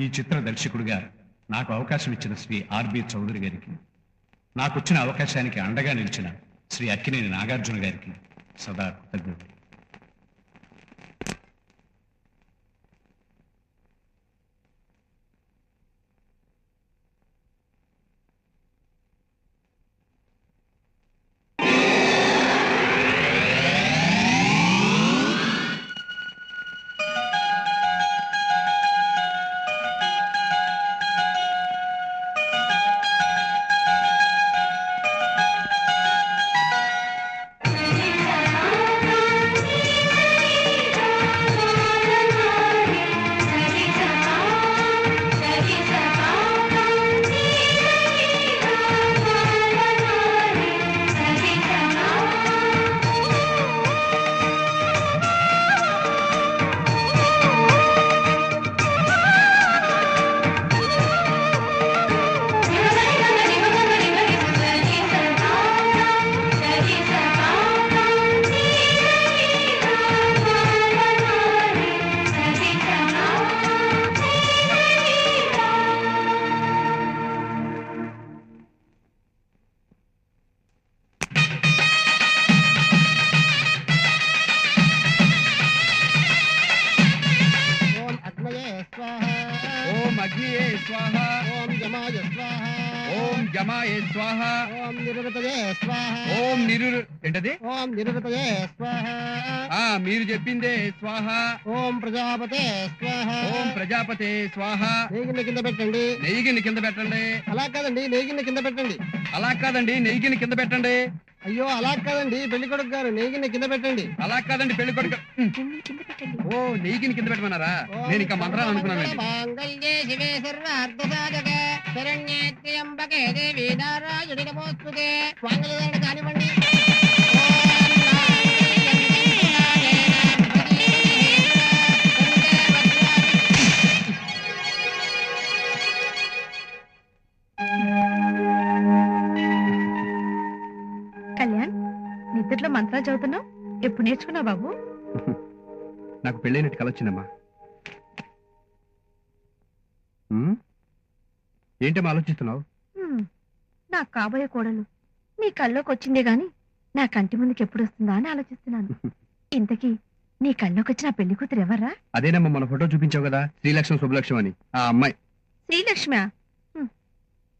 ఈ చిత్ర దర్శకుడిగా నాకు అవకాశం ఇచ్చిన శ్రీ ఆర్బి చౌదరి గారికి, నాకొచ్చిన అవకాశానికి అండగా నిలిచిన శ్రీ అక్కినేని నాగార్జున గారికి సదా కృతజ్ఞతలు. మీరు చెప్పిందే స్వాహ. ఓం ప్రజాపతే స్వాహ. ఓం ప్రజాపతే స్వాహ. నెయ్యిని కింద పెట్టండి. నెయ్యిని కింద పెట్టండి. అలా కాదండి, నెయ్యిని కింద పెట్టండి. అలా కాదండి, నెయ్యిని కింద పెట్టండి. అయ్యో అలా కాదండి, పెళ్లి కొడుకు గారు నెయ్యిని కింద పెట్టండి. అలా కాదండి, పెళ్లి కొడుకు. ఓ నెయ్యిని కింద పెట్టమన్నారా? నేను ఇంకా మంత్రాలు అనుకున్నానండి. మాంగళ్యే శివే సర్వార్థ సాధకే శరణ్యే త్ర్యంబకే దేవి నారాయణి నమోస్తుతే. మంగళదారుడు కానివ్వండి. కళ్యాణ్, నిద్రలో మంత్రాలు చదువుతున్నావు? ఎప్పుడు నేర్చుకున్నావు బాబు? నాకు పెళ్ళైనట్టు కలొచ్చిందమ్మా. ఏంటమ్మా ఆలోచిస్తున్నావు? నా కాబోయే కోడలు నీ కల్లోకి వచ్చిందే గాని నా కంటి ముందుకు ఎప్పుడు వస్తుందా అని ఆలోచిస్తున్నాను. ఇంతకీ నీ కల్లోకి వచ్చిన పెళ్లి కూతురు ఎవర్రా? అదేనమ్మా, మన ఫోటో చూపించావు కదా, శ్రీలక్ష్మి శుభలక్ష్మి అని. ఆ అమ్మాయి శ్రీలక్ష్మి.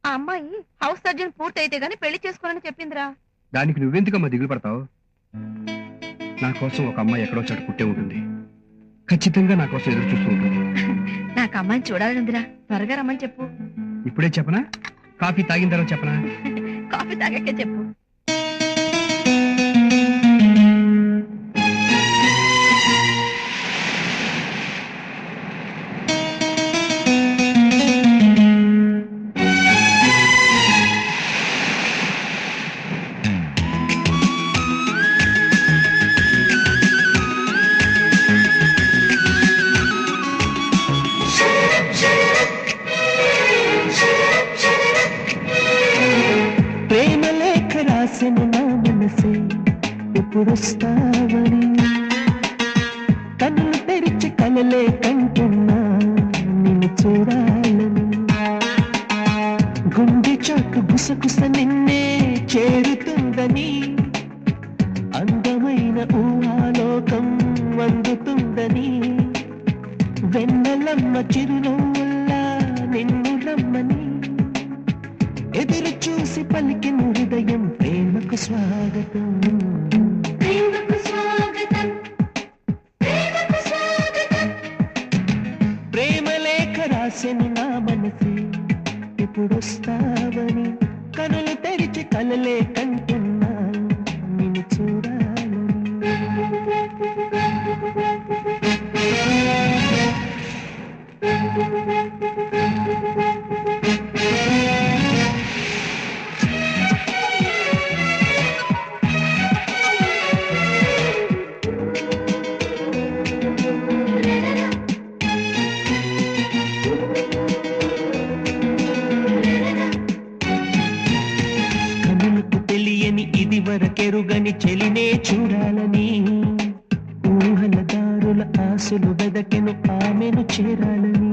ఆ అమ్మాయి హౌస్ సర్జన్ పూర్తయితే గాని పెళ్లి చేసుకోవాలని చెప్పిందిరా. దానికి నువ్వెందుకమ్మా దిగులు పడతావు? నా కోసం ఒక అమ్మాయి ఎక్కడో చోట పుట్టే ఉంటుంది. ఖచ్చితంగా నా కోసం ఎదురు చూస్తూ ఉంటుంది. నాకు అమ్మాయిని చూడాలని ఉందిరా, త్వరగా రమ్మని చెప్పు. ఇప్పుడే చెప్పనా? కాఫీ తాగిన తర్వాత చెప్పనా? కాఫీ తాగాకే చెప్పు. ఎప్పుడొస్తావని కన్నులు తెరిచి కలలే కంటున్నా నిన్ను చూడాలని. గుండె చాటు గుసగుస నిన్నే చేరుతుందని, అందమైన ఊహాలోకం అందుతుందని, వెన్నెలమ్మ చిరునవ్వుల్లా నిన్ను రమ్మని ఎదురు చూసి పలికిన హృదయం ప్రేమకు స్వాగతం. ప్రేమ లేఖ రాసెను నా మనసే ఎప్పుడొస్తావని, కనులు తెరిచి కలలే కంటున్నా నిన్ను చూడాలని. వరకెరుగని చెలినే చూడాలని, ఊహల దారుల ఆశలు వెదకెను ఆమెను చేరాలని.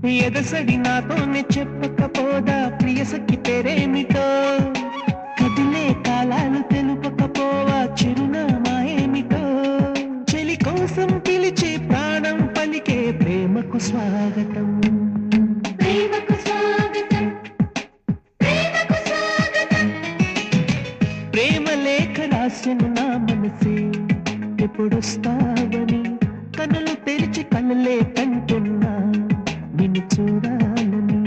ఎదసడి నాతోనే చెప్పకపోదా ప్రియ సఖి పేరేమిటో కదిలే కాలాలు తెలుపకపోవా చిరునామా ఏమిటో చెలి కోసం పిలిచే ప్రాణం పలికే ప్రేమకు స్వాగతం ప్రేమకు స్వాగతం ప్రేమకు స్వాగతం ప్రేమ లేఖ రాసెను నా మనసే ఎప్పుడొస్తావని కనులు తెరిచి కనులే కంటున్నా నిన్ను చూడాలని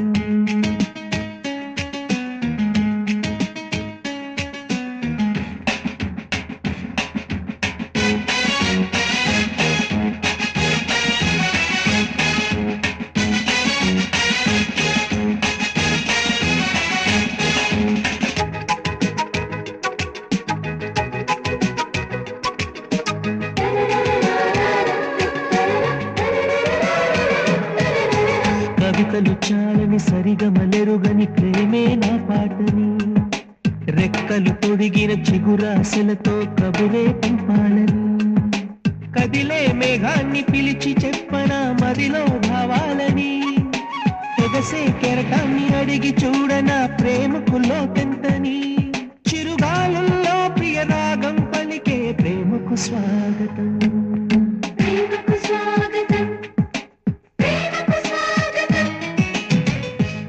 కవితలు చాలని సరిగమలెరుగని ప్రేమే నా పాటని రెక్కలు తొడిగిన చిగురాశలతో కబురే పంపాలని కదిలే మేఘాన్ని పిలిచి చెప్పనా మదిలో భావాలని ఎగసే కెరటాన్ని అడిగి చూడనా ప్రేమకు లోతెంతని చిరుగాలుల్లో ప్రియ రాగం పలికే ప్రేమకు స్వాగతం ప్రేమకు స్వాగతం ప్రేమకు స్వాగతం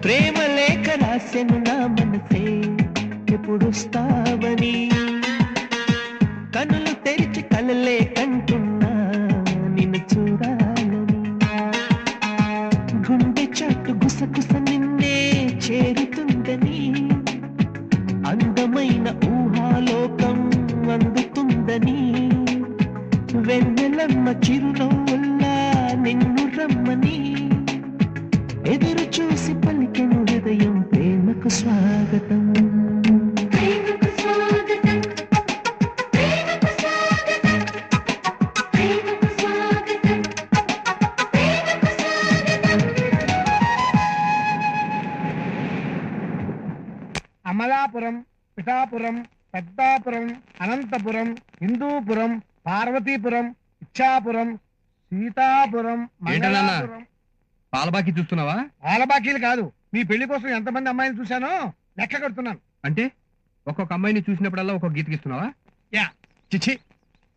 ప్రేమ లేఖ రాసెను నా మనసే ఎప్పుడొస్తావని కనులు తెరిచి కలలే కంటున్నా నిన్ను చూడాలని గుండె చాటు గుసగుస నిన్నే చేరుతుందని అందమైన ఊహాలోకం అందుతుందని వెన్నెలమ్మ చిరునవ్వుల్లా నిన్ను రమ్మని ఎదురు చూసి పలికెను హృదయం ప్రేమకు స్వాగతం ప్రేమకు స్వాగతం ప్రేమకు స్వాగతం ప్రేమకు స్వాగతం ప్రేమకు స్వాగతం అమలాపురం, పిఠాపురం, పెద్దాపురం, అనంతపురం, హిందూపురం, పార్వతీపురం, ఇచ్చాపురం, సీతాపురం, ఏంటన్నా? మంగళాపురం. పాలబాకి చూస్తున్నావా? పాలబాకీలు కాదు, మీ పెళ్లి కోసం ఎంతమంది అమ్మాయిలు చూశానో లెక్క కడుతున్నాను. అంటే ఒక్కొక్క అమ్మాయిని చూసినప్పుడల్లా ఒక్కొక్క గీతకి ఇస్తున్నావా? యా. చిచ్చి,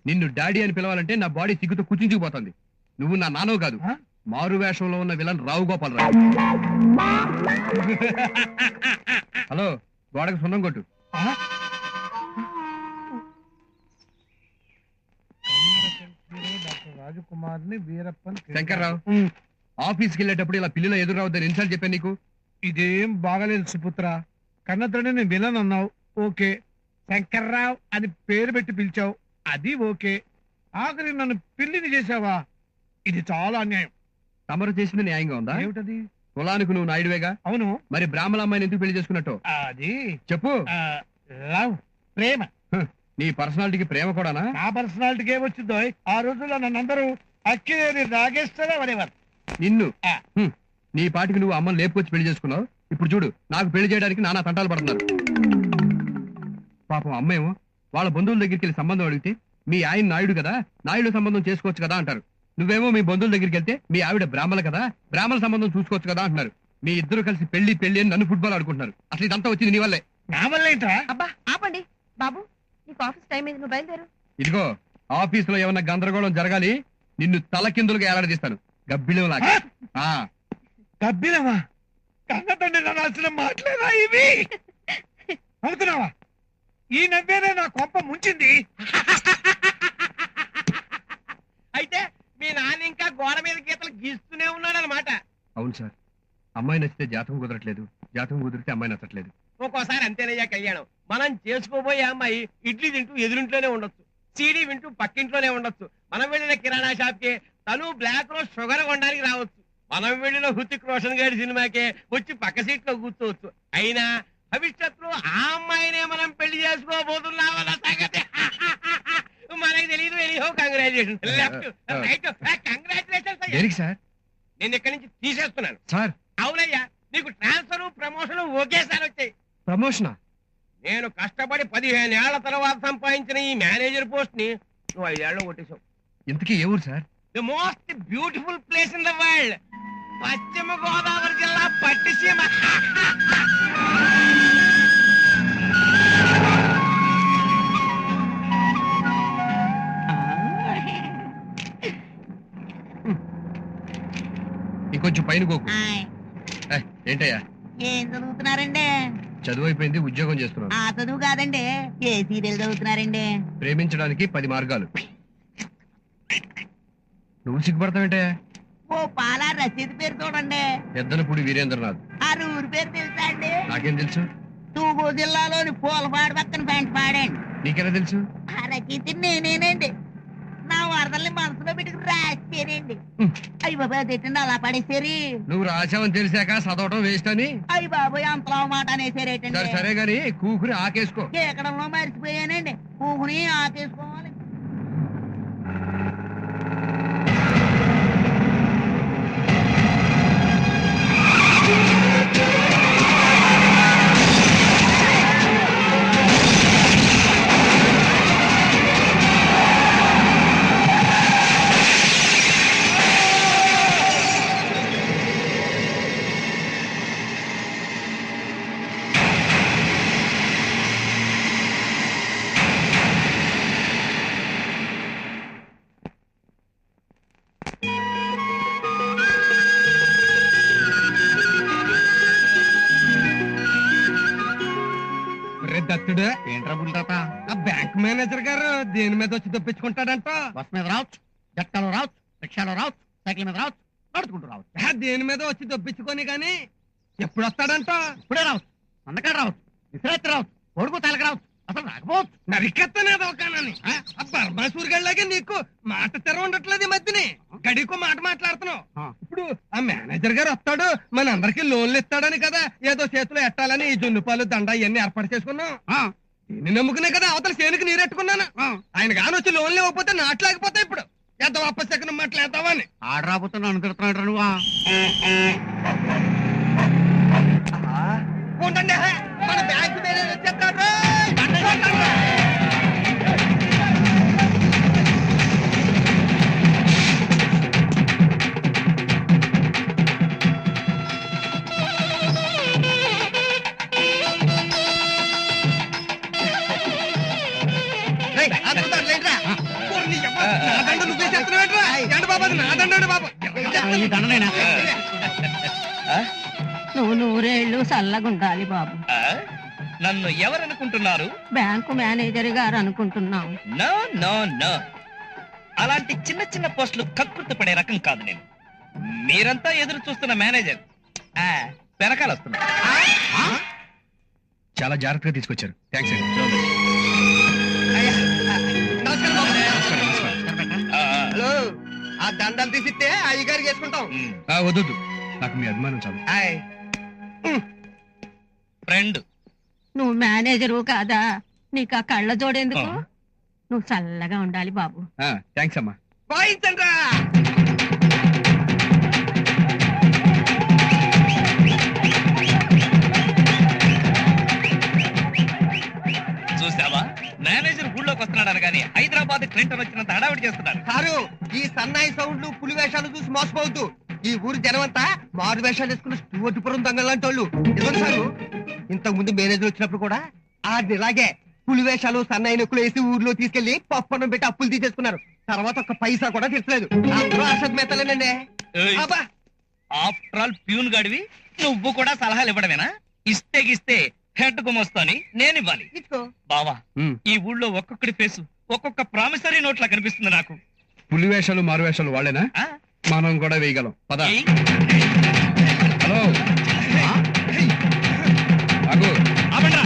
నిన్ను డాడీ అని పిలవాలంటే నా బాడీ సిగ్గుతో కుచించుకుపోతుంది. నువ్వు నా నానో కాదు, ఆ? మారు వేషంలో ఉన్న విలన్ రావు గోపాలరావు. హలో, గోడకు సున్నం కొట్టు. ఆ? డాక్టర్ రాజకుమార్ని వీరప్పన్ శంకర్రావు, ఉమ్, ఆఫీస్కి వెళ్ళేటప్పుడు ఇలా పిల్లలు ఎదురు రావద్దని ఎన్నిసార్లు చెప్పాను నీకు? ఇదేం బాగలేదు సుపుత్ర. కన్నతండ్రిని విలన్ అన్నావు, ఓకే. శంకర్రావు అని పేరు పెట్టి పిలిచావు, అది ఓకే. ఆఖరి నన్ను పిల్లిని చేసావా? ఇది చాలా అన్యాయం. తమరు చేసింది న్యాయంగా ఉందా? ఏమిటది? కులానికి నువ్వు నాయుడువేగా, అవును, మరి బ్రాహ్మణ అమ్మాయిని ఎందుకు పెళ్లి చేసుకున్నట్టు అది చెప్పు. లవ్, ప్రేమ. నీ పర్సనాలిటీకి ప్రేమ కూడానా? నా పర్సనాలిటీకి ఏమొచ్చిందో, ఆ రోజుల్లో నన్ను అందరూ అక్కినేని నాగేశ్వర అనేవారు. నిన్ను ఆ. నీ పాటికి నువ్వు అమ్మని లేపుకొచ్చి పెళ్లి చేసుకున్నావు. ఇప్పుడు చూడు, నాకు పెళ్లి చేయడానికి నానా తంటాలు పడుతున్నారు. పాపం అమ్మేమో వాళ్ళ బంధువుల దగ్గరికి వెళ్ళి సంబంధం అడిగితే మీ ఆయన నాయుడు కదా, నాయుడు సంబంధం చేసుకోవచ్చు కదా అంటారు. నువ్వేమో మీ బంధువుల దగ్గరికి వెళ్తే మీ ఆవిడ బ్రాహ్మణ కదా, బ్రాహ్మణ సంబంధం చూసుకోవచ్చు కదా అంటున్నారు. మీ ఇద్దరు కలిసి పెళ్లి పెళ్లి అని నన్ను ఫుట్బాల్ ఆడుకుంటున్నారు. అసలు ఇదంతా వచ్చింది నీ వల్లే. నా వల్ల ఏంట్రా? అబ్బా ఆపండి బాబు, నీకు ఆఫీస్ టైం అయింది, నువ్వు బయలుదేరు. ఇదిగో, ఆఫీసులో ఏమన్నా గందరగోళం జరగాలి, నిన్ను తలకిందులుగా ఏలాడదీస్తాను. గబ్బిలేలాగా. కబ్బినవా? కన్నతండ్రి అనాల్సిన మాటలేదా ఇవి? అవుతున్నావా? ఈ నవ్వేనే నా కొంప ముంచింది. అయితే మీ నాన్న ఇంకా గోడ మీద గీతలు గీస్తూనే ఉన్నాడు అనమాట. అవును సార్, అమ్మాయి నచ్చితే జాతకం కుదరట్లేదు, జాతకం కుదిరితే అమ్మాయి నచ్చట్లేదు. ఒక్కోసారి అంతేనయ్యా కళ్యాణం. మనం చేసుకోబోయే అమ్మాయి ఇడ్లీ తింటూ ఎదురింట్లోనే ఉండొచ్చు, సీడీ వింటూ పక్కింట్లోనే ఉండొచ్చు. మనం వెళ్ళిన కిరాణా షాప్ కి తను బ్లాక్ లో షుగర్ కొనడానికి రావచ్చు. మనం వెళ్ళిన హృతిక్ రోషన్ గారి సినిమాకే వచ్చి పక్క సీట్ లో కూర్చోవచ్చు. అయినా భవిష్యత్తులో ఆ అమ్మాయినే మనం పెళ్లి చేసుకోబోతున్నామన్న సంగతి మనకి తెలియదు. Anyhow congratulation. దేనికి సార్? నేను ఇక్కడి నుంచి తీసేస్తున్నాను. సార్, అవునయ్యా, నీకు ట్రాన్స్ఫర్ ప్రమోషన్ ఒకేసారి వచ్చాయి. ప్రమోషనా? నేను కష్టపడి 15 ఏళ్ల తర్వాత సంపాదించిన ఈ మేనేజర్ పోస్ట్ ని నువ్వు 5 ఏళ్ళు కొట్టేశావు. ఇంతకీ ఏ ఊరు sir? The most beautiful place in the world. పశ్చిమ గోదావరి జిల్లా పట్టిసీమ. ఇంకొంచెం పైన గోకు. ఏంటయ్యా ఏం చదువుతున్నారండి? చదువు అయిపోయింది, ఉద్యోగం చేస్తున్నాను. ఆ చదువు కాదండి, ఏ సీరియల్ చదువుతున్నారండి? ప్రేమించడానికి 10 మార్గాలు. నువ్వు సిగ్గుపడతావేంటయ్యా? ఓ పాల రసీదు పేరు చూడండి. పెద్దనపూడి వీరేంద్రనాథ్. ఆ ఊరి పేరు తెలుసా అండి? నాకేం తెలుసు? తూగూరు జిల్లాలోని పూలపాడు పక్కన పెంట పాడండి. నీకెలా తెలుసు? ఆ రచయిత నేనేనండి. నా వరదల్ని మనసులో పెట్టుకుని రాసిపోయానండి. అయ్యి బాబాయ్ అదేంటండి అలా పడేసారి? నువ్వు రాసావని తెలిసాక చదవటం వేస్ట్ అని. అయ్యి బాబాయ్ అంతలా మాట అనేసారేటండి. సరే సరే గాని కూకుని ఆకేసుకో. కేకడంలో మర్చిపోయానండి. పువ్వుని ఆకేసుకోవాలి. దత్తుడు ఏంట్రా బుల్తాత? ఆ బ్యాంక్ మేనేజర్ గారు దేని మీద వచ్చి తప్పించుకుంటాడంట? బస్ మీద రావచ్చు, జట్కాలో రావచ్చు, రిక్షాలో రావచ్చు, సైకిల్ మీద రావచ్చు, నడుచుకుంటూ రావచ్చు. దేని మీద వచ్చి తప్పించుకొని గాని ఎప్పుడు వస్తాడంట? ఇప్పుడే రావచ్చు, అందకాడ రావచ్చు, విసిరాత్రి రావచ్చు, కొడుకు తలకి రావచ్చు, అసలు రాకపోవచ్చు. నరికెత్తనేది ఒకనని ఆ బర్మాసూర్ గళ్ళలాగే నీకు మాట తెర ఉండట్లేదు ఈ మధ్యని. గడికో మాట మాట్లాడుతున్నావు. ఇప్పుడు ఆ మేనేజర్ గారు వస్తాడు, మన అందరికి లోన్లు ఇస్తాడని కదా ఏదో చేతిలో ఎట్టాలని ఈ జున్నుపాలు దండ ఇవన్నీ ఏర్పాటు చేసుకున్నాం. దీన్ని నమ్ముకునే కదా అవతల చేనుకి నీరెట్టుకున్నాను. ఆయన గాని వచ్చి లోన్లు ఇవ్వకపోతే నాట్లాగిపోతాయి. ఇప్పుడు ఎంత వాపస్ మాట్లాడతావా అని ఆడ రాబోతే నన్ను తిడుతున్నాడు నువ్వా? ఉండండి, మన బ్యాంకు మేనేజర్ వచ్చేస్తాడు. నువ్వు నూరేళ్లు చల్లగుండాలి బాబు. నన్ను ఎవరనుకుంటున్నారు? బ్యాంకు మేనేజర్ గారు అనుకుంటున్నాం. నో నో నో, అలాంటి చిన్న చిన్న పోస్టులు కక్కుర్తి పడే రకం కాదు నేను. మీరంతా ఎదురు చూస్తున్న మేనేజర్ పెరకాలు వస్తున్నా. చాలా జాగ్రత్తగా తీసుకొచ్చారు. థ్యాంక్స్ అండి. హలో, ఆ దండలు తీసిస్తే అయ్యగారికి వేసుకుంటాం. వద్దు, నాకు మీ అభిమానం చాలు. ఫ్రెండ్, నువ్వు మేనేజరు కాదా? నీకు ఆ కళ్ళ జోడేందుకు? నువ్వు చల్లగా ఉండాలి బాబు. థ్యాంక్స్ అమ్మా. వాయించండ్రా. చూసావా, మేనేజర్ ఊళ్ళోకి వస్తున్నాడు అనగానే హైదరాబాద్ క్లింటన్ వచ్చినంత హడావిడి చేస్తున్నారు. సారు, ఈ సన్నాయి సౌండ్లు పులి వేషాలు చూసి మోసపోవద్దు. ఈ ఊరి జనమంతా మారు వేషాలు వేసుకున్న స్టూవర్టుపురం దొంగలాంటి వాళ్ళు. నిజం సారు, ఇంతకు ముందు మేనేజర్ వచ్చినప్పుడు కూడా ఆడిని ఇలాగే పులి వేషాలు సన్నాయి నొక్కులు వేసి ఊర్లో తీసుకెళ్లి పప్పనం పెట్టి అప్పులు తీసేసుకున్నారు. తర్వాత ఒక్క పైసా కూడా తీర్చలేదు. అందరూ అసత్ మేతలేనండి. అబ్బా, ఆఫ్టర్ ఆల్ ప్యూన్ గాడివి నువ్వు కూడా సలహాలు ఇవ్వడమేనా? ఇస్తే గిస్తే హెడ్ గుమొస్తాని నేను ఇవ్వాలి. ఇచ్చుకో బావా, ఈ ఊళ్ళో ఒక్కొక్కడి ఫేసు ఒక్కొక్క ప్రామిసరీ నోట్లా కనిపిస్తుంది నాకు. పులి వేషాలు మారు వేషాలు వాళ్ళేనా? మనం కూడా వేయగలం. పద. ఏయ్, హలో, ఆగు. ఆపండ్రా.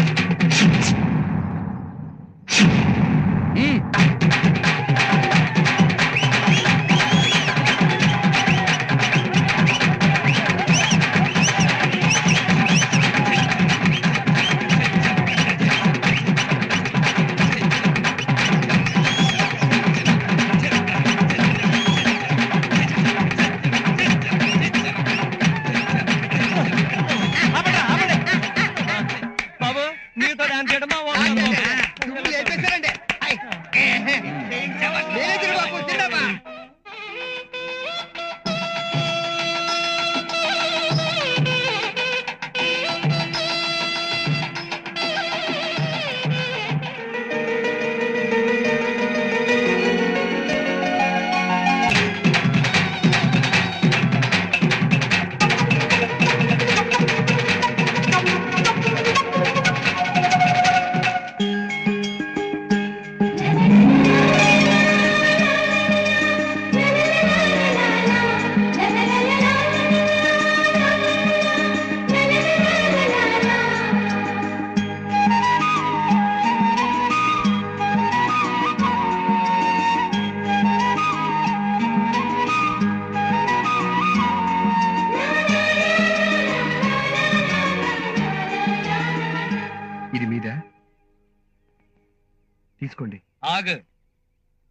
తీసుకోండి. ఆగు.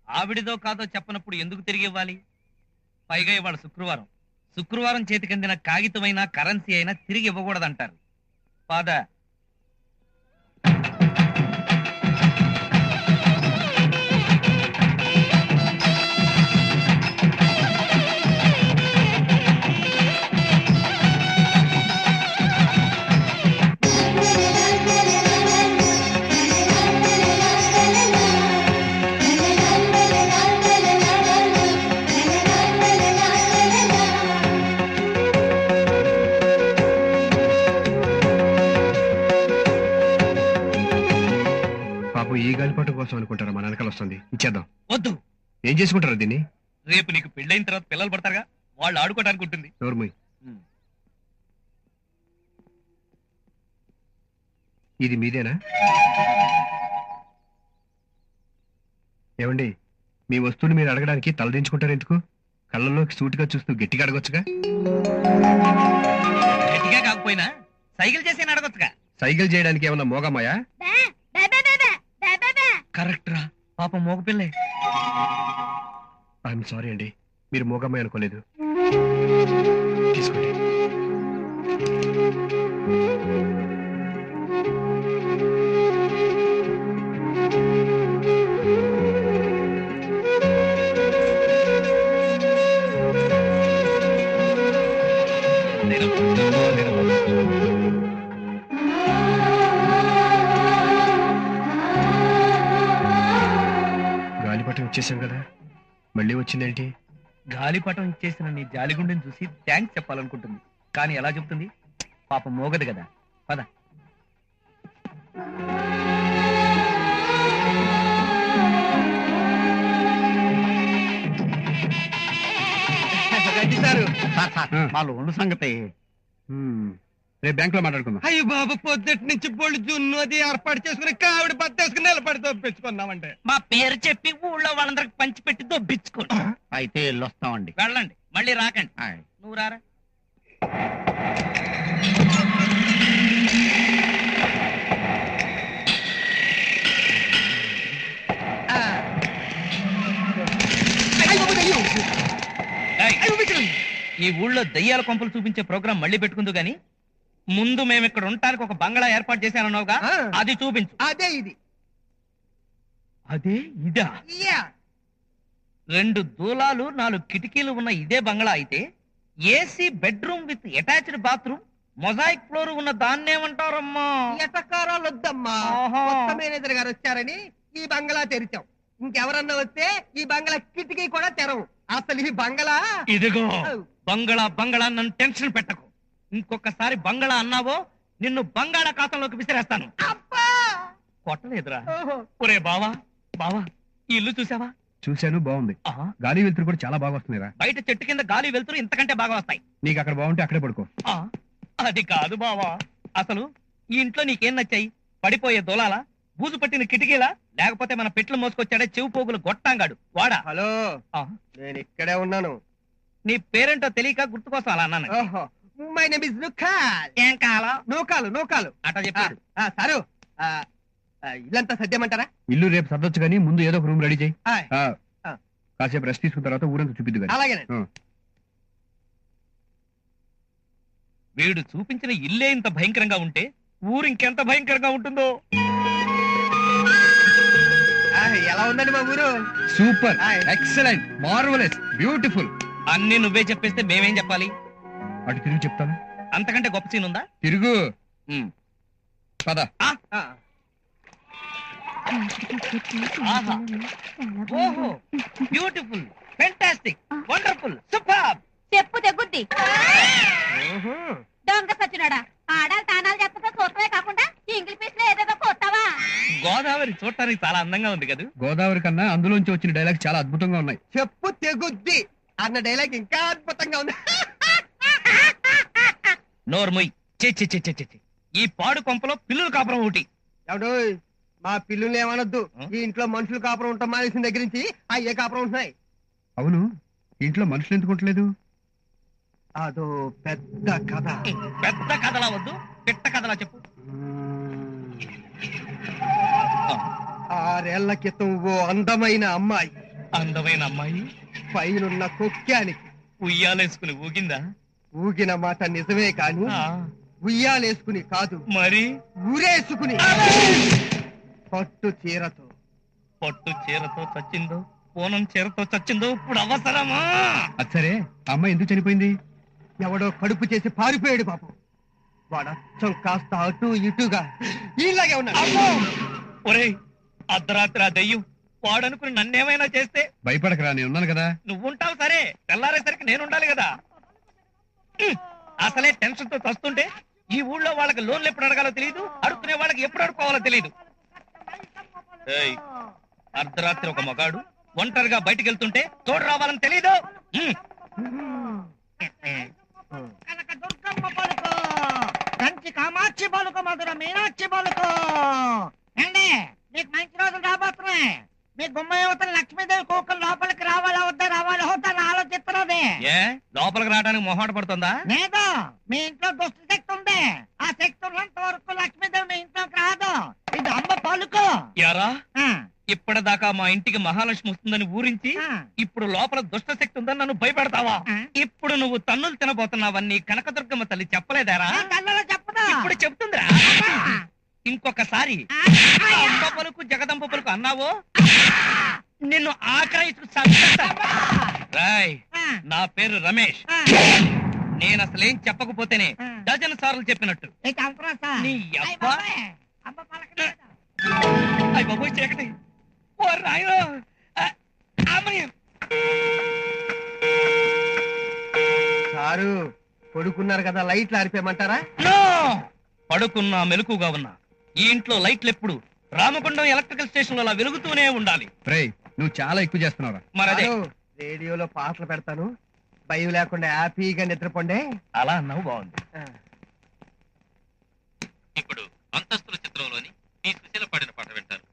ఆవిడిదో కాదో చెప్పనప్పుడు ఎందుకు తిరిగి ఇవ్వాలి? పైగా ఇవాళ శుక్రవారం. శుక్రవారం చేతికందిన కాగితమైనా కరెన్సీ అయినా తిరిగి ఇవ్వకూడదంటారు. పద. పాపం ఈ గాలిపటం కోసం అనుకుంటారా మన వెనకాల వస్తుంది. ఇచ్చేద్దాం. వద్దు. ఏం చేసుకుంటారు దీన్ని? రేపు నీకు పెళ్ళైన తర్వాత పిల్లలు పడతారుగా, వాళ్ళు ఆడుకోవడానికి ఉంటుంది. నోర్మూయ్. ఇది మీదేనా? ఏమండి, మీ వస్తువుని మీరు అడగడానికి తలదించుకుంటారు ఎందుకు? కళ్ళల్లోకి సూటిగా చూస్తూ గట్టిగా అడగొచ్చుగా. గట్టిగా కాకపోయినా సైకిల్ చేసి అడగొచ్చుగా. సైకిల్ చేయడానికి ఏమన్నా మోగమ్మాయా? కరెక్ట్ రా, పాపం మోగపిల్లే. ఐఎమ్ సారీ అండి, మీరు మోగమ్మాయి అనుకోలేదు. తీసుకోండి. గాలిపటం ఇచ్చేసాం కదా, మళ్ళీ వచ్చిందేంటి? గాలిపటం ఇచ్చేసిన నీ జాలిగుండెని చూసి థ్యాంక్స్ చెప్పాలనుకుంటుంది, కానీ ఎలా చెప్తుంది? పాపం మోగదు కదా. పద. మా లోన్ సంగతి రేపు బ్యాంక్ లో మాట్లాడుకుందాం. అయ్యి బాబు, పొద్దుటి నుంచి బొళ్ళు జున్ను అది ఏర్పాటు చేసుకుని కావిడి పత్తేసుకుని నిలబడి తప్పించుకున్నామంటే మా పేరు చెప్పి ఊళ్ళో వాళ్ళందరికి పంచిపెట్టి దొబ్బించుకోండి. అయితే వెళ్ళొస్తామండి. వెళ్ళండి, మళ్ళీ రాకండి. నువ్వు రారా. ఈ ఊళ్ళో దయ్యాల కొంపలు చూపించే ప్రోగ్రాం మళ్ళీ పెట్టుకుందు గాని, ముందు మేము ఇక్కడ ఉండటానికి ఒక బంగ్లా ఏర్పాటు చేశానన్నావుగా, అది చూపించు. అదే ఇది. అదే ఇదా? 2 దూలాలు 4 కిటికీలు ఉన్న ఇదే బంగ్లా అయితే, AC bedroom with attached bathroom, mosaic floor ఉన్న దాన్నేమంటారమ్మా? ఎటకారాలు వద్దమ్మా. ఆహా. కొత్త మేనేజర్ గారు వచ్చారని ఈ బంగ్లా తెరిచాం. ఇంకెవరన్నా వస్తే ఈ బంగ్లా కిటికీ కూడా తెరవు. అసలు ఈ బంగ్లా ఇదిగో బంగ్లా బంగ్లా నన్ను టెన్షన్ పెట్టకు. ఇంకొకసారి బంగ్లా అన్నావో నిన్ను బంగాళాఖాతంలోకి విసిరేస్తాను. కొట్టలేదురా. ఒరే బావా, బావా, ఈ ఇల్లు చూసావా? చూశాను, బాగుంది. ఆహా. గాలి వెళ్తురు కూడా చాలా బాగా వస్తున్నాయిరా. బయట చెట్టు కింద గాలి వెళ్తురు ఇంతకంటే బాగా వస్తాయి. నీకు అక్కడ బాగుంటే అక్కడే పడుకో. ఆ, అది కాదు బావా. అసలు ఈ ఇంట్లో నీకేం నచ్చాయి? పడిపోయే దొలాలా, బూజు పట్టిన కిటికీలా, లేకపోతే మన పెట్లు మోసుకొచ్చాడే చెవు పోగులు గొట్టాంగాడు వాడా? హలో, ఆ, నేను ఇక్కడే ఉన్నాను. నీ పేరేంటో తెలియక గుర్తుకోసం అలా అన్నాను. ఓహో, మై నేమ్ ఇస్ నుకాల్. ఏం కాలా? నూకాలు అట చెప్పాడు. సారు, ఇల్లంతా సర్దేమంటారా? ఇల్లు రేపు సర్దొచ్చు కానీ ముందు ఏదో ఒక రూమ్ రెడీ చేయి. ఆయ్. కాసేపు రెస్ట్ తీసుకున్న తర్వాత ఊరంతా చూపిద్దు కానీ. అలాగేనండి. వీడు చూపించిన ఇల్లే ఇంత భయంకరంగా ఉంటే ఊరు ఇంకెంత భయంకరంగా ఉంటుందో. ఎలా ఉందండి మా ఊరు? సూపర్, ఆయ్. Excellent, marvellous, beautiful. అన్ని నువ్వే చెప్పేస్తే మేమేం చెప్పాలి? అటు తిరిగి చెప్తాను. అంతకంటే గొప్ప సీన్ ఉందా? తిరుగు. పద. ఆహా. ఓహో, బ్యూటిఫుల్, ఫెంటాస్టిక్, వండర్ఫుల్, సూపర్. చెప్పు తెగుద్ది. దొంగ సచ్చినాడా, ఆడాలి తానాలు చెప్పక చూడటమే కాకుండా ఇంగ్లీష్ పీస్ లో ఏదేదో కొట్టావా? గోదావరి చూడటానికి చాలా అందంగా ఉంది కదా. గోదావరి కన్నా అందులోంచి వచ్చిన డైలాగ్స్ చాలా అద్భుతంగా ఉన్నాయి. చెప్పు తెగుద్ది అన్న డైలాగ్ ఇంకా అద్భుతంగా ఉంది. నోర్ముయ్. ఈ పాడు కొంపలో పిల్లులు కాపురం ఒకటి. ఎవడు మా పిల్లులు ఏమనొద్దు. ఈ ఇంట్లో మనుషులు కాపురం ఉంటాం మానేసిన దగ్గర నుంచి అయ్యే కాపురం ఉంటున్నాయి. అవును, ఇంట్లో మనుషులు ఎందుకు ఉండలేదు? అదో పెద్ద కథ. పెద్ద కథలా వద్దు, పిట్ట కథలా చెప్పు. ఆ 6 ఏళ్ల క్రితం ఓ అందమైన అమ్మాయి అందమైన అమ్మాయి పైనున్న కొక్కానికి ఉయ్యాలేసుకుని ఊగిందా? ఊగిన మాట నిజమే కాని ఉయ్యాలేసుకుని కాదు, మరి ఊరేసుకుని పట్టు చీరతో. పట్టు చీరతో చచ్చిందో పూనం చీరతో చచ్చిందో ఇప్పుడు అవసరమా? అచ్చరే అమ్మాయి ఎందుకు చనిపోయింది? ఎవడో కడుపు చేసి పారిపోయాడు పాపం. వాడచ్చం కాస్త అటు ఇటుగా ఇలాగే ఉన్నాడు. ఒరేయ్, అర్ధరాత్రి ఆ దెయ్యం వాడనుకుని నన్నేమైనా చేస్తే? భయపడకరా, నేను ఉన్నాను కదా. నువ్వుంటావు సరే, తెల్లారేసరికి నేను ఉండాలి కదా. అసలే టెన్షన్ తో చస్తుంటే ఈ ఊళ్ళో వాళ్ళకి లోన్లు ఎప్పుడు అడగాలో తెలియదు, అడుక్కునే వాళ్ళకి ఎప్పుడు అడుకోవాలో తెలియదు. అర్ధరాత్రి ఒక మగాడు ఒంటరిగా బయటికి వెళ్తుంటే తోడు రావాలని తెలీదు. కనక దుర్గమ్మ పలుకు, కంచి కామాక్షి పలుకు, మధుర మీనాక్షి పలుకు. ఏండి మీకు మంచి రోజులు రాబోతున్నాయి. మీ గుమ్మ యువతలు లక్ష్మీదేవి కోకలు లోపలికి రావాలా వద్దా అని ఆలోచిస్తున్నది. ఏ లోపలికి రావడానికి మొహాట పడుతుందా? లేదు, మీ ఇంట్లో దుష్ట శక్తి ఉంది. ఆ శక్తి ఉన్నంత వరకు లక్ష్మీదేవి మీ ఇంట్లోకి రాదు. ఇది అమ్మ పలుకు. యారా, ఇప్పటిదాకా మా ఇంటికి మహాలక్ష్మి వస్తుందని ఊరించి ఇప్పుడు లోపల దుష్ట శక్తి ఉందని నన్ను భయపెడతావా? ఇప్పుడు నువ్వు తన్నులు తినబోతున్నావని కనకదుర్గమ్మ తల్లి చెప్పలేదారా? ఇప్పుడు చెప్తుందిరా. ఇంకొకసారి అమ్మ పలుకు జగదంబ పలుకు అన్నావో నిన్ను ఆక్రయించుకు రాయ్. నా పేరు రమేష్. నేను అసలేం చెప్పకపోతేనే డజన్ సార్లు చెప్పినట్టు. నీ అబ్బా అయ్య బాబోయ్ చీకటి. ఓ రాయో సారు పడుకున్నారు కదా, లైట్లు ఆరిపోయమంటారా? పడుకున్నా మెలకుగా ఉన్నా ఈ ఇంట్లో లైట్లు ఎప్పుడు రామగుండం ఎలక్ట్రికల్ స్టేషన్ లో అలా వెలుగుతూనే ఉండాలి. నువ్వు చాలా ఎక్కువ చేస్తున్నావురా. మరదే రేడియోలో పాటలు పెడతాను, భయం లేకుండా హ్యాపీగా నిద్రపోండే. అలా అన్నావు, బాగుంది. ఇప్పుడు అంతస్తుల చిత్రంలోని నీ సుశీల పాడిన పాట వింటారు.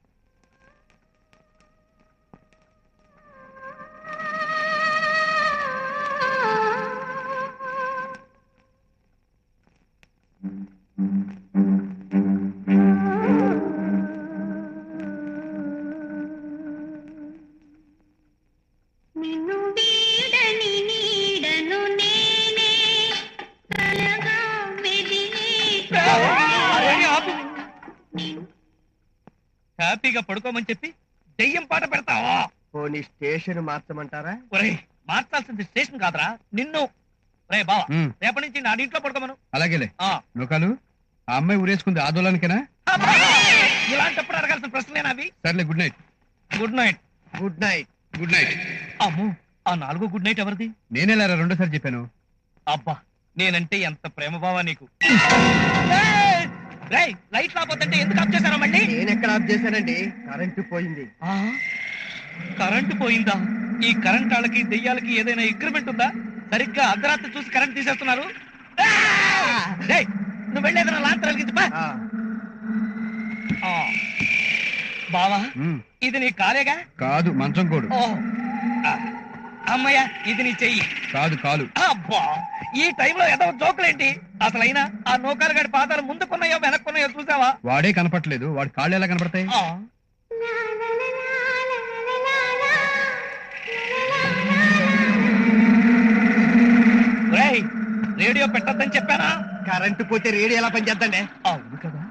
హ్యాపీగా పడుకోమని చెప్పి దెయ్యం పాట పెడతావా? పోనీ స్టేషన్ మార్చమంటారా? ఒరేయ్, మార్చాల్సింది స్టేషన్ కాదురా నిన్ను. రే బావా, రేపటి నుంచి నా ఇంట్లో పడుకోమను. అలాగేలే. నూకాలు, ఆ అమ్మాయి ఊరేసుకుంది ఆందోళనకేనా? ఇలాంటప్పుడు అడగాల్సిన ప్రశ్నలేనా అవి? సర్లే, good night. Good night. Good night. Good night. అమ్మో, ఆ 4వ గుడ్ నైట్ ఎవరిది? నేనేలారా రెండోసారి చెప్పాను. అబ్బా, నేనంటే ఎంత ప్రేమ బావా నీకు. లైట్ రాబోతుంటే ఎందుకు ఆఫ్ చేశారా మళ్ళీ? నేను ఎక్కడ ఆఫ్ చేశానండి, కరెంటు పోయింది. కరెంటు పోయిందా? ఈ కరెంట్ వాళ్ళకి దెయ్యాలకి ఏదైనా అగ్రిమెంట్ ఉందా? సరిగ్గా అర్ధరాత్రి చూసి కరెంట్ తీసేస్తున్నారు. నువ్వు వెళ్ళేదన్నా లాంతర్ వెలిగించు. బావా, ఇది నీ కాలేగా? కాదు, మంచం కోడు. అమ్మయ్య, ఇది నీ చెయ్యి. కాదు, కాలు. అబ్బా, ఈ టైంలో ఏదో జోకులేంటి? అసలైనా ఆ నూకాలు గడి పాదాలు ముందుకున్నాయో వెనక్కున్నాయో చూసావా? వాడే కనపట్లేదు, వాడి కాళ్ళు ఎలా కనపడతాయి? రేడియో పెట్టద్దని చెప్పానా? కరెంటు పోతే రేడియో ఎలా పనిచేద్దండి? అవును కదా,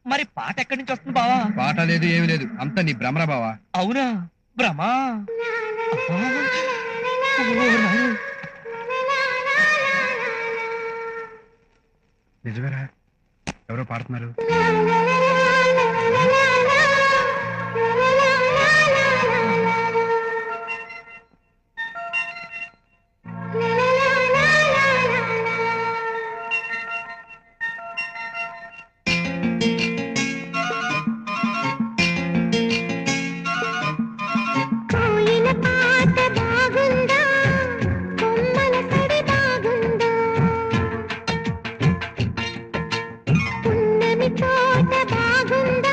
మరి పాట ఎక్కడి నుంచి వస్తుంది బావా? పాట లేదు, ఏమి లేదు, అంతా నీ భ్రమరా బావా. అవునా, భ్రమా? నిజమేరా, ఎవరో పాడుతున్నారు. తోట బాగుందా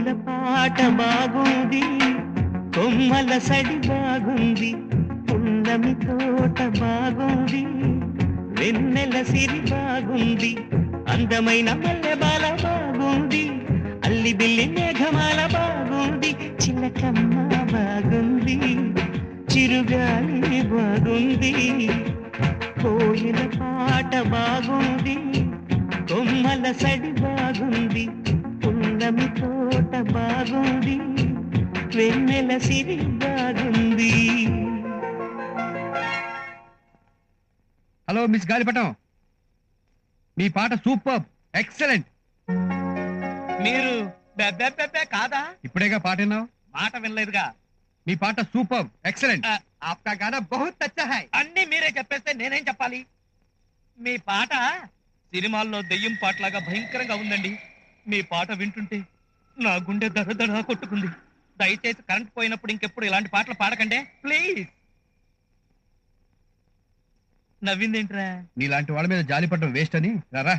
కోయిల పాట బాగుంది, కొమ్మల సడి బాగుంది, పున్నమి తోట బాగుంది, వెన్నెల సిరి బాగుంది, అందమైన మల్లెబాల బాగుంది, అల్లి బిల్లి మేఘమాల బాగుంది, చిలకమ్మ బాగుంది, చిరుగాలి బాగుంది, కోయిల పాట బాగుంది, కొమ్మల సడి బాగుంది, పున్నమి తోట బాగుంది, వెన్నెల సిరి బాగుంది. హలో మిస్ గాలిపటం, మీ పాట సూపర్, ఎక్సలెంట్. మీరు బెబ్బెబ్బెబ్బే కాదా? ఇప్పుడేగా పాట విన్నావు? మాట వినలేదుగా. మీ పాట సూపర్, ఎక్సలెంట్. आपका गाना बहुत अच्छा है. అన్ని మీరే చెప్పేస్తే నేనేం చెప్పాలి? మీ పాట సినిమాల్లో దెయ్యం పాటలాగా భయంకరంగా ఉందండి. మీ పాట వింటుంటే నా గుండె దడదడా కొట్టుకుంది. దయచేసి కరెంట్ పోయినప్పుడు ఇంకెప్పుడు ఇలాంటి పాటలు పాడకండి ప్లీజ్. నవ్విందేంట్రా? నీలాంటి వాళ్ళ మీద జాలి పడడం వేస్ట్ అని రారా.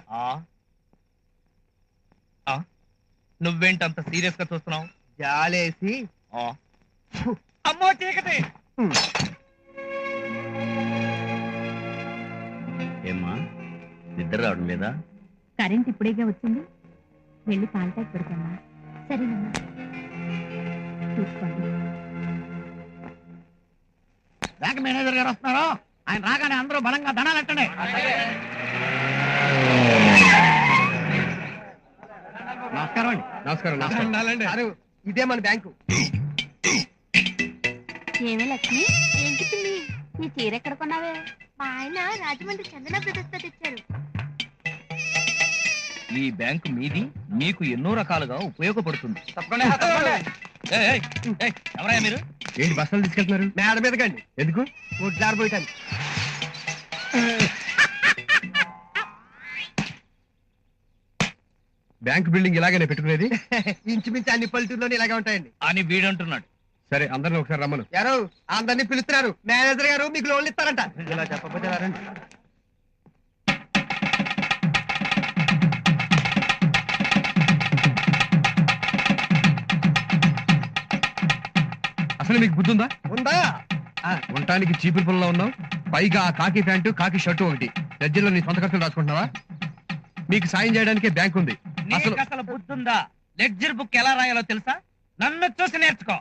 నువ్వేంటంత సీరియస్ గా చూస్తున్నావు? జాలేసి అమ్మో చీకటి. ఏమ్మా నిద్ర రావడం లేదా? కరెంట్ ఇప్పుడేగా వచ్చింది, వెళ్ళి కాంటాక్ట్ పెడతామా? సరేనమ్మా, చూసుకోండి. బ్యాంక్ మేనేజర్ గారు వస్తున్నారు, ఆయన రాగానే అందరూ బలంగా ధనాలు ఎట్టండి. నమస్కారం అండి. నమస్కారం. నమస్కారం. సారు, ఇదే మన బ్యాంకు. ఏమే లక్ష్మి, ఏంటి పిల్లి ఈ చీర ఎక్కడ కొన్నావే? మా ఆయన రాజమండ్రి చందన బ్రదర్స్ తో తెచ్చారు. ఈ బ్యాంకు మీది, మీకు ఎన్నో రకాలుగా ఉపయోగపడుతుంది. ఎవరయ్యా మీరు? ఏంటి బస్సులు తీసుకెళ్తున్నారు? మేడ మీదకండి. ఎందుకు? గుడ్లారు పోయిటాను. బ్యాంక్ బిల్డింగ్ ఇలాగనే పెట్టుకునేది? ఇంచుమించు అన్ని పల్లెటూరులోనే ఇలాగే ఉంటాయండి. అని వీడంటున్నాడు. సరే, అందరిని ఒకసారి రమ్మను. యారు అందరినీ పిలుస్తున్నారు. మేనేజర్ గారు మీకు లోన్లు ఇస్తారంట. ఇలా చెప్పకపోతే రండి. అసలు మీకు బుద్ధి ఉందా? ఉందా? ఉండటానికి చీపురు పుల్లలో ఉన్నావు, పైగా ఆ కాకి ప్యాంటు కాకి షర్టు ఒకటి. రజ్జల్లో నీ సొంత ఖర్చులు రాసుకుంటున్నావా? మీకు సాయం చేయడానికే బ్యాంక్ ఉంది. అసలు అసలు బుద్ధుందా? లెడ్జర్ బుక్ ఎలా రాయాలో తెలుసా? నన్ను చూసి నేర్చుకో.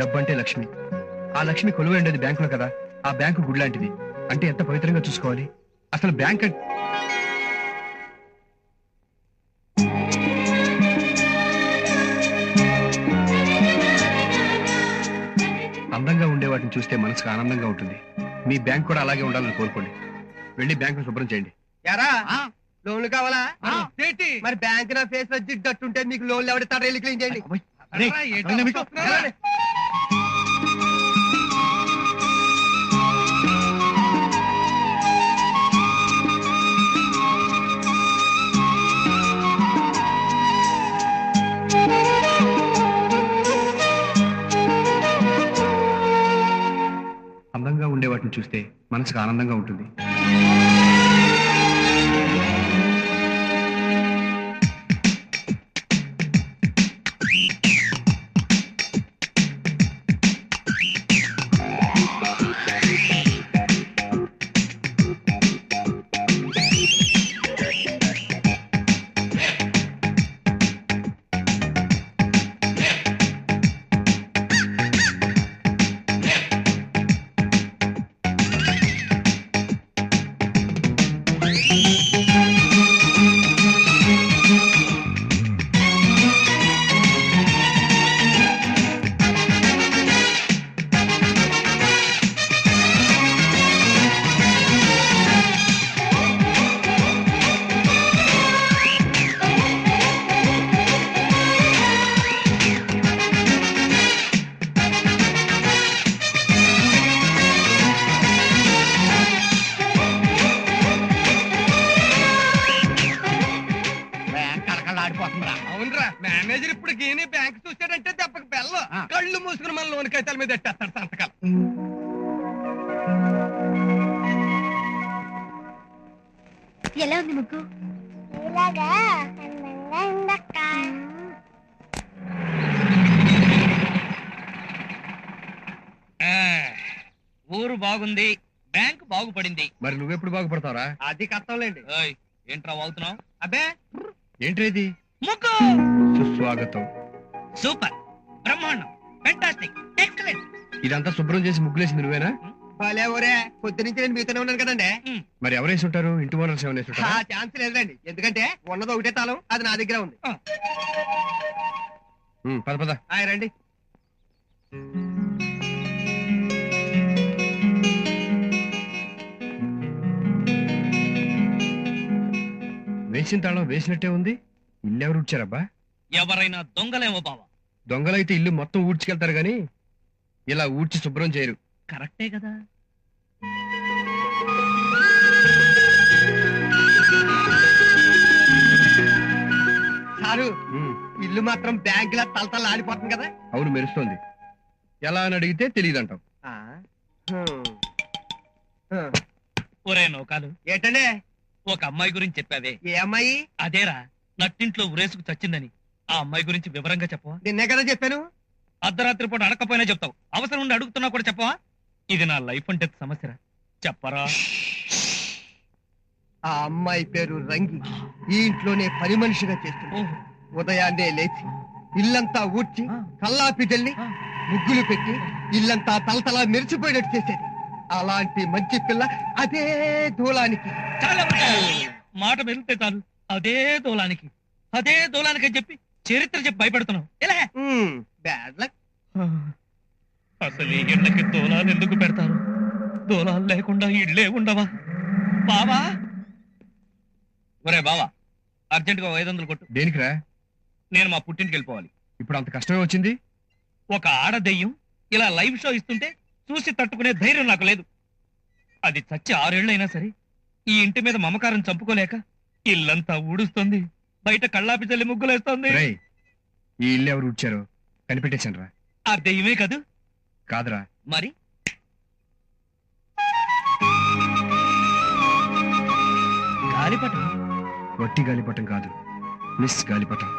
డబ్బంటే లక్ష్మి. ఆ లక్ష్మి కొలువై ఉండేది బ్యాంకులో కదా. ఆ బ్యాంకు గుడి లాంటిది. అంటే ఎంత పవిత్రంగా చూసుకోవాలి. అసలు బ్యాంక్ అందంగా ఉండే వాటిని చూస్తే మనసుకు ఆనందంగా ఉంటుంది. మీ బ్యాంక్ కూడా అలాగే ఉండాలని కోరుకోండి. వెళ్ళి బ్యాంకును శుభ్రం చేయండి. యారా లోన్లు కావాలా? మరి బ్యాంక్ నా ఫేస్ లో జిడ్డట్టుంటే మీకు లోన్లు ఎవడిస్తారో వెళ్ళి క్లీన్ చేయండి. వెళ్ళండి. అందంగా ఉండే వాటిని చూస్తే మనసుకు ఆనందంగా ఉంటుంది. ఈయన బ్యాంక్ చూసాడంటే దెబ్బకి బెల్లం కళ్ళు మూసుకుని మన లోన్ కాగితాల మీద ఎట్టేస్తాడు సంతకాలు. ఎలా ఉంది ముగ్గు? ఊరు బాగుంది, బ్యాంక్ బాగుపడింది. మరి నువ్వెప్పుడు బాగుపడతావురా? అది కష్టంలేండి. ఏంట్రా వాగుతున్నావు? అబ్బే ఏంట్రేది? ముగ్గు సుస్వాగతం. సూపర్, బ్రహ్మాండం, ఫెంటాస్టిక్, ఎక్సలెంట్. ఇదంతా శుభ్రం చేసి ముగ్గులేసింది నువ్వేనా? భలే ఊరే, పొద్దు నుంచి నేను మీతోనే ఉన్నాను కదండి. మరి ఎవరేసి ఉంటారు? ఇంటి ఓనర్స్ ఏమైనా వేసి ఆ ఉంటారా? ఛాన్స్ లేదండి, ఎందుకంటే ఉన్నది ఒకటే తాళం, అది నా దగ్గర ఉంది. పద పద. ఆయన రండి. వేసిన తాళం వేసినట్టే ఉంది. ఇల్లు ఎవరు ఊడ్చారబ్బా? ఎవరైనా దొంగలేమో బావా. దొంగలైతే ఇల్లు మొత్తం ఊడ్చుకెళ్తారు గాని ఇలా ఊడ్చి శుభ్రం చేయరు. కరెక్టే కదా. సారు, ఉమ్, ఇల్లు మాత్రం బ్యాంక్ లా తలతల ఆడిపోతుంది కదా. అవును, మెరుస్తోంది. ఎలా అని అడిగితే తెలియదంటావు. ఆ, హ్మ్. హ్మ్. ఒరే నౌకాలు, ఏంటండి? ఒక అమ్మాయి గురించి చెప్పావే, ఏ అమ్మాయి? అదేరా నట్టింట్లో ఉరేసుకు చచ్చిందని. ఆ అమ్మాయి గురించి వివరంగా చెప్పవా? నిన్నే కదా చెప్పాను. అర్ధరాత్రి పూట అడగకపోయినా చెప్తావు, అవసరం ఉండి అడుగుతున్నా కూడా చెప్పవా? ఇది నా లైఫ్ అండ్ డెత్ సమస్యరా, చెప్పరా. ఆ అమ్మాయి పేరు రంగి. ఈ ఇంట్లోనే పని మనిషిగా చేస్తుంది. ఓహో. ఉదయాన్నే లేచి ఇల్లంతా ఊడ్చి కల్లాపి జల్లి ముగ్గులు పెట్టి ఇల్లంతా తలతలా మెరిచిపోయినట్టు చేసేది. అలాంటి మంచి పిల్ల అదే దూలానికి. చాలా మాట మెరిగితే చాలు, అదే దూలానికి అని చెప్పి చరిత్ర చెప్పి భయపడుతున్నావు. ఎలా? Bad luck. అసలు ఈ ఇళ్ళకి దూలాలు ఎందుకు పెడతారు? దూలాలు లేకుండా ఇళ్ళే ఉండవా బావా? ఒరే బావా, అర్జెంట్ గా 500 కొట్టు. దేనికిరా? నేను మా పుట్టింటికి వెళ్ళిపోవాలి. ఇప్పుడు అంత కష్టమే వచ్చింది. ఒక ఆడ దెయ్యం ఇలా లైవ్ షో ఇస్తుంటే చూసి తట్టుకునే ధైర్యం నాకు లేదు. అది చచ్చి 6 ఏళ్ళైనా సరే ఈ ఇంటి మీద మమకారం చంపుకోలేక ఇల్లంతా ఊడుస్తుంది, బయట కళ్ళాపి చల్లి ముగ్గులేస్తోంది. రేయ్, ఈ ఇల్లు ఎవరు ఊడ్చారో కనిపెట్టేశాను రా. ఆ దెయ్యమే కాదు. కాదురా, మరి గాలిపటం. వట్టి గాలిపటం కాదు, మిస్ గాలిపటం.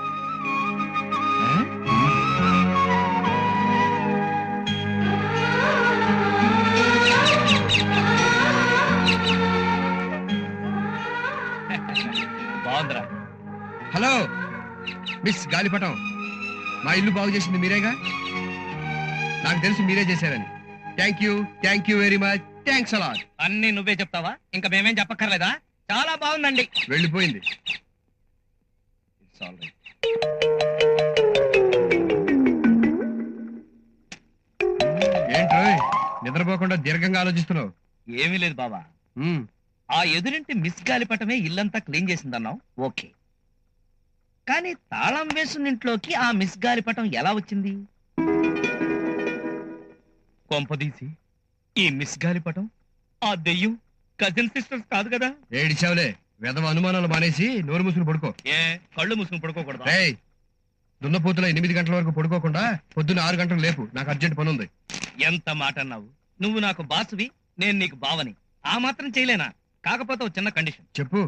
బాగుందిరా. హలో మిస్ గాలిపటం, మా ఇల్లు బాగు చేసింది మీరేగా? నాకు తెలుసు మీరే చేశారని. Thank you very much. Thanks a lot. అన్ని నువ్వే చెప్తావా? ఇంకా మేమేం చెప్పక్కర్లేదా? చాలా బాగుందండి. వెళ్ళిపోయింది. ఏంట్రో నిద్రపోకుండా దీర్ఘంగా ఆలోచిస్తున్నావు? ఏమీ లేదు బాబా. ఆ ఎదురింటి మిస్ గాలిపటమే ఇల్లంతా క్లీన్ చేసిందన్నావు, ఓకే. కానీ తాళం వేసిన ఇంట్లోకి ఆ మిస్ గాలిపటం ఎలా వచ్చింది? కొంపదీసి ఈ మిస్ గాలిపటం ఆ దెయ్యం కజిన్ సిస్టర్స్ కాదు కదా? ఏడిచావులే, వెధవ అనుమానాలు మానేసి నోరు మూసుకుని పడుకో. ఏ కళ్ళు మూసుకుని పడుకోకూడదు? రేయ్, దున్నపోతులో 8 గంటల వరకు పడుకోకుండా పొద్దున్న 6 గంటలు లేపు, నాకు అర్జెంట్ పని ఉంది. ఎంత మాట అన్నావు? నువ్వు నాకు బాసువి, నేను నీకు బావని. ఆ మాత్రం చేయలేనా? కాకపోతే ఒక చిన్న కండిషన్. చెప్పు.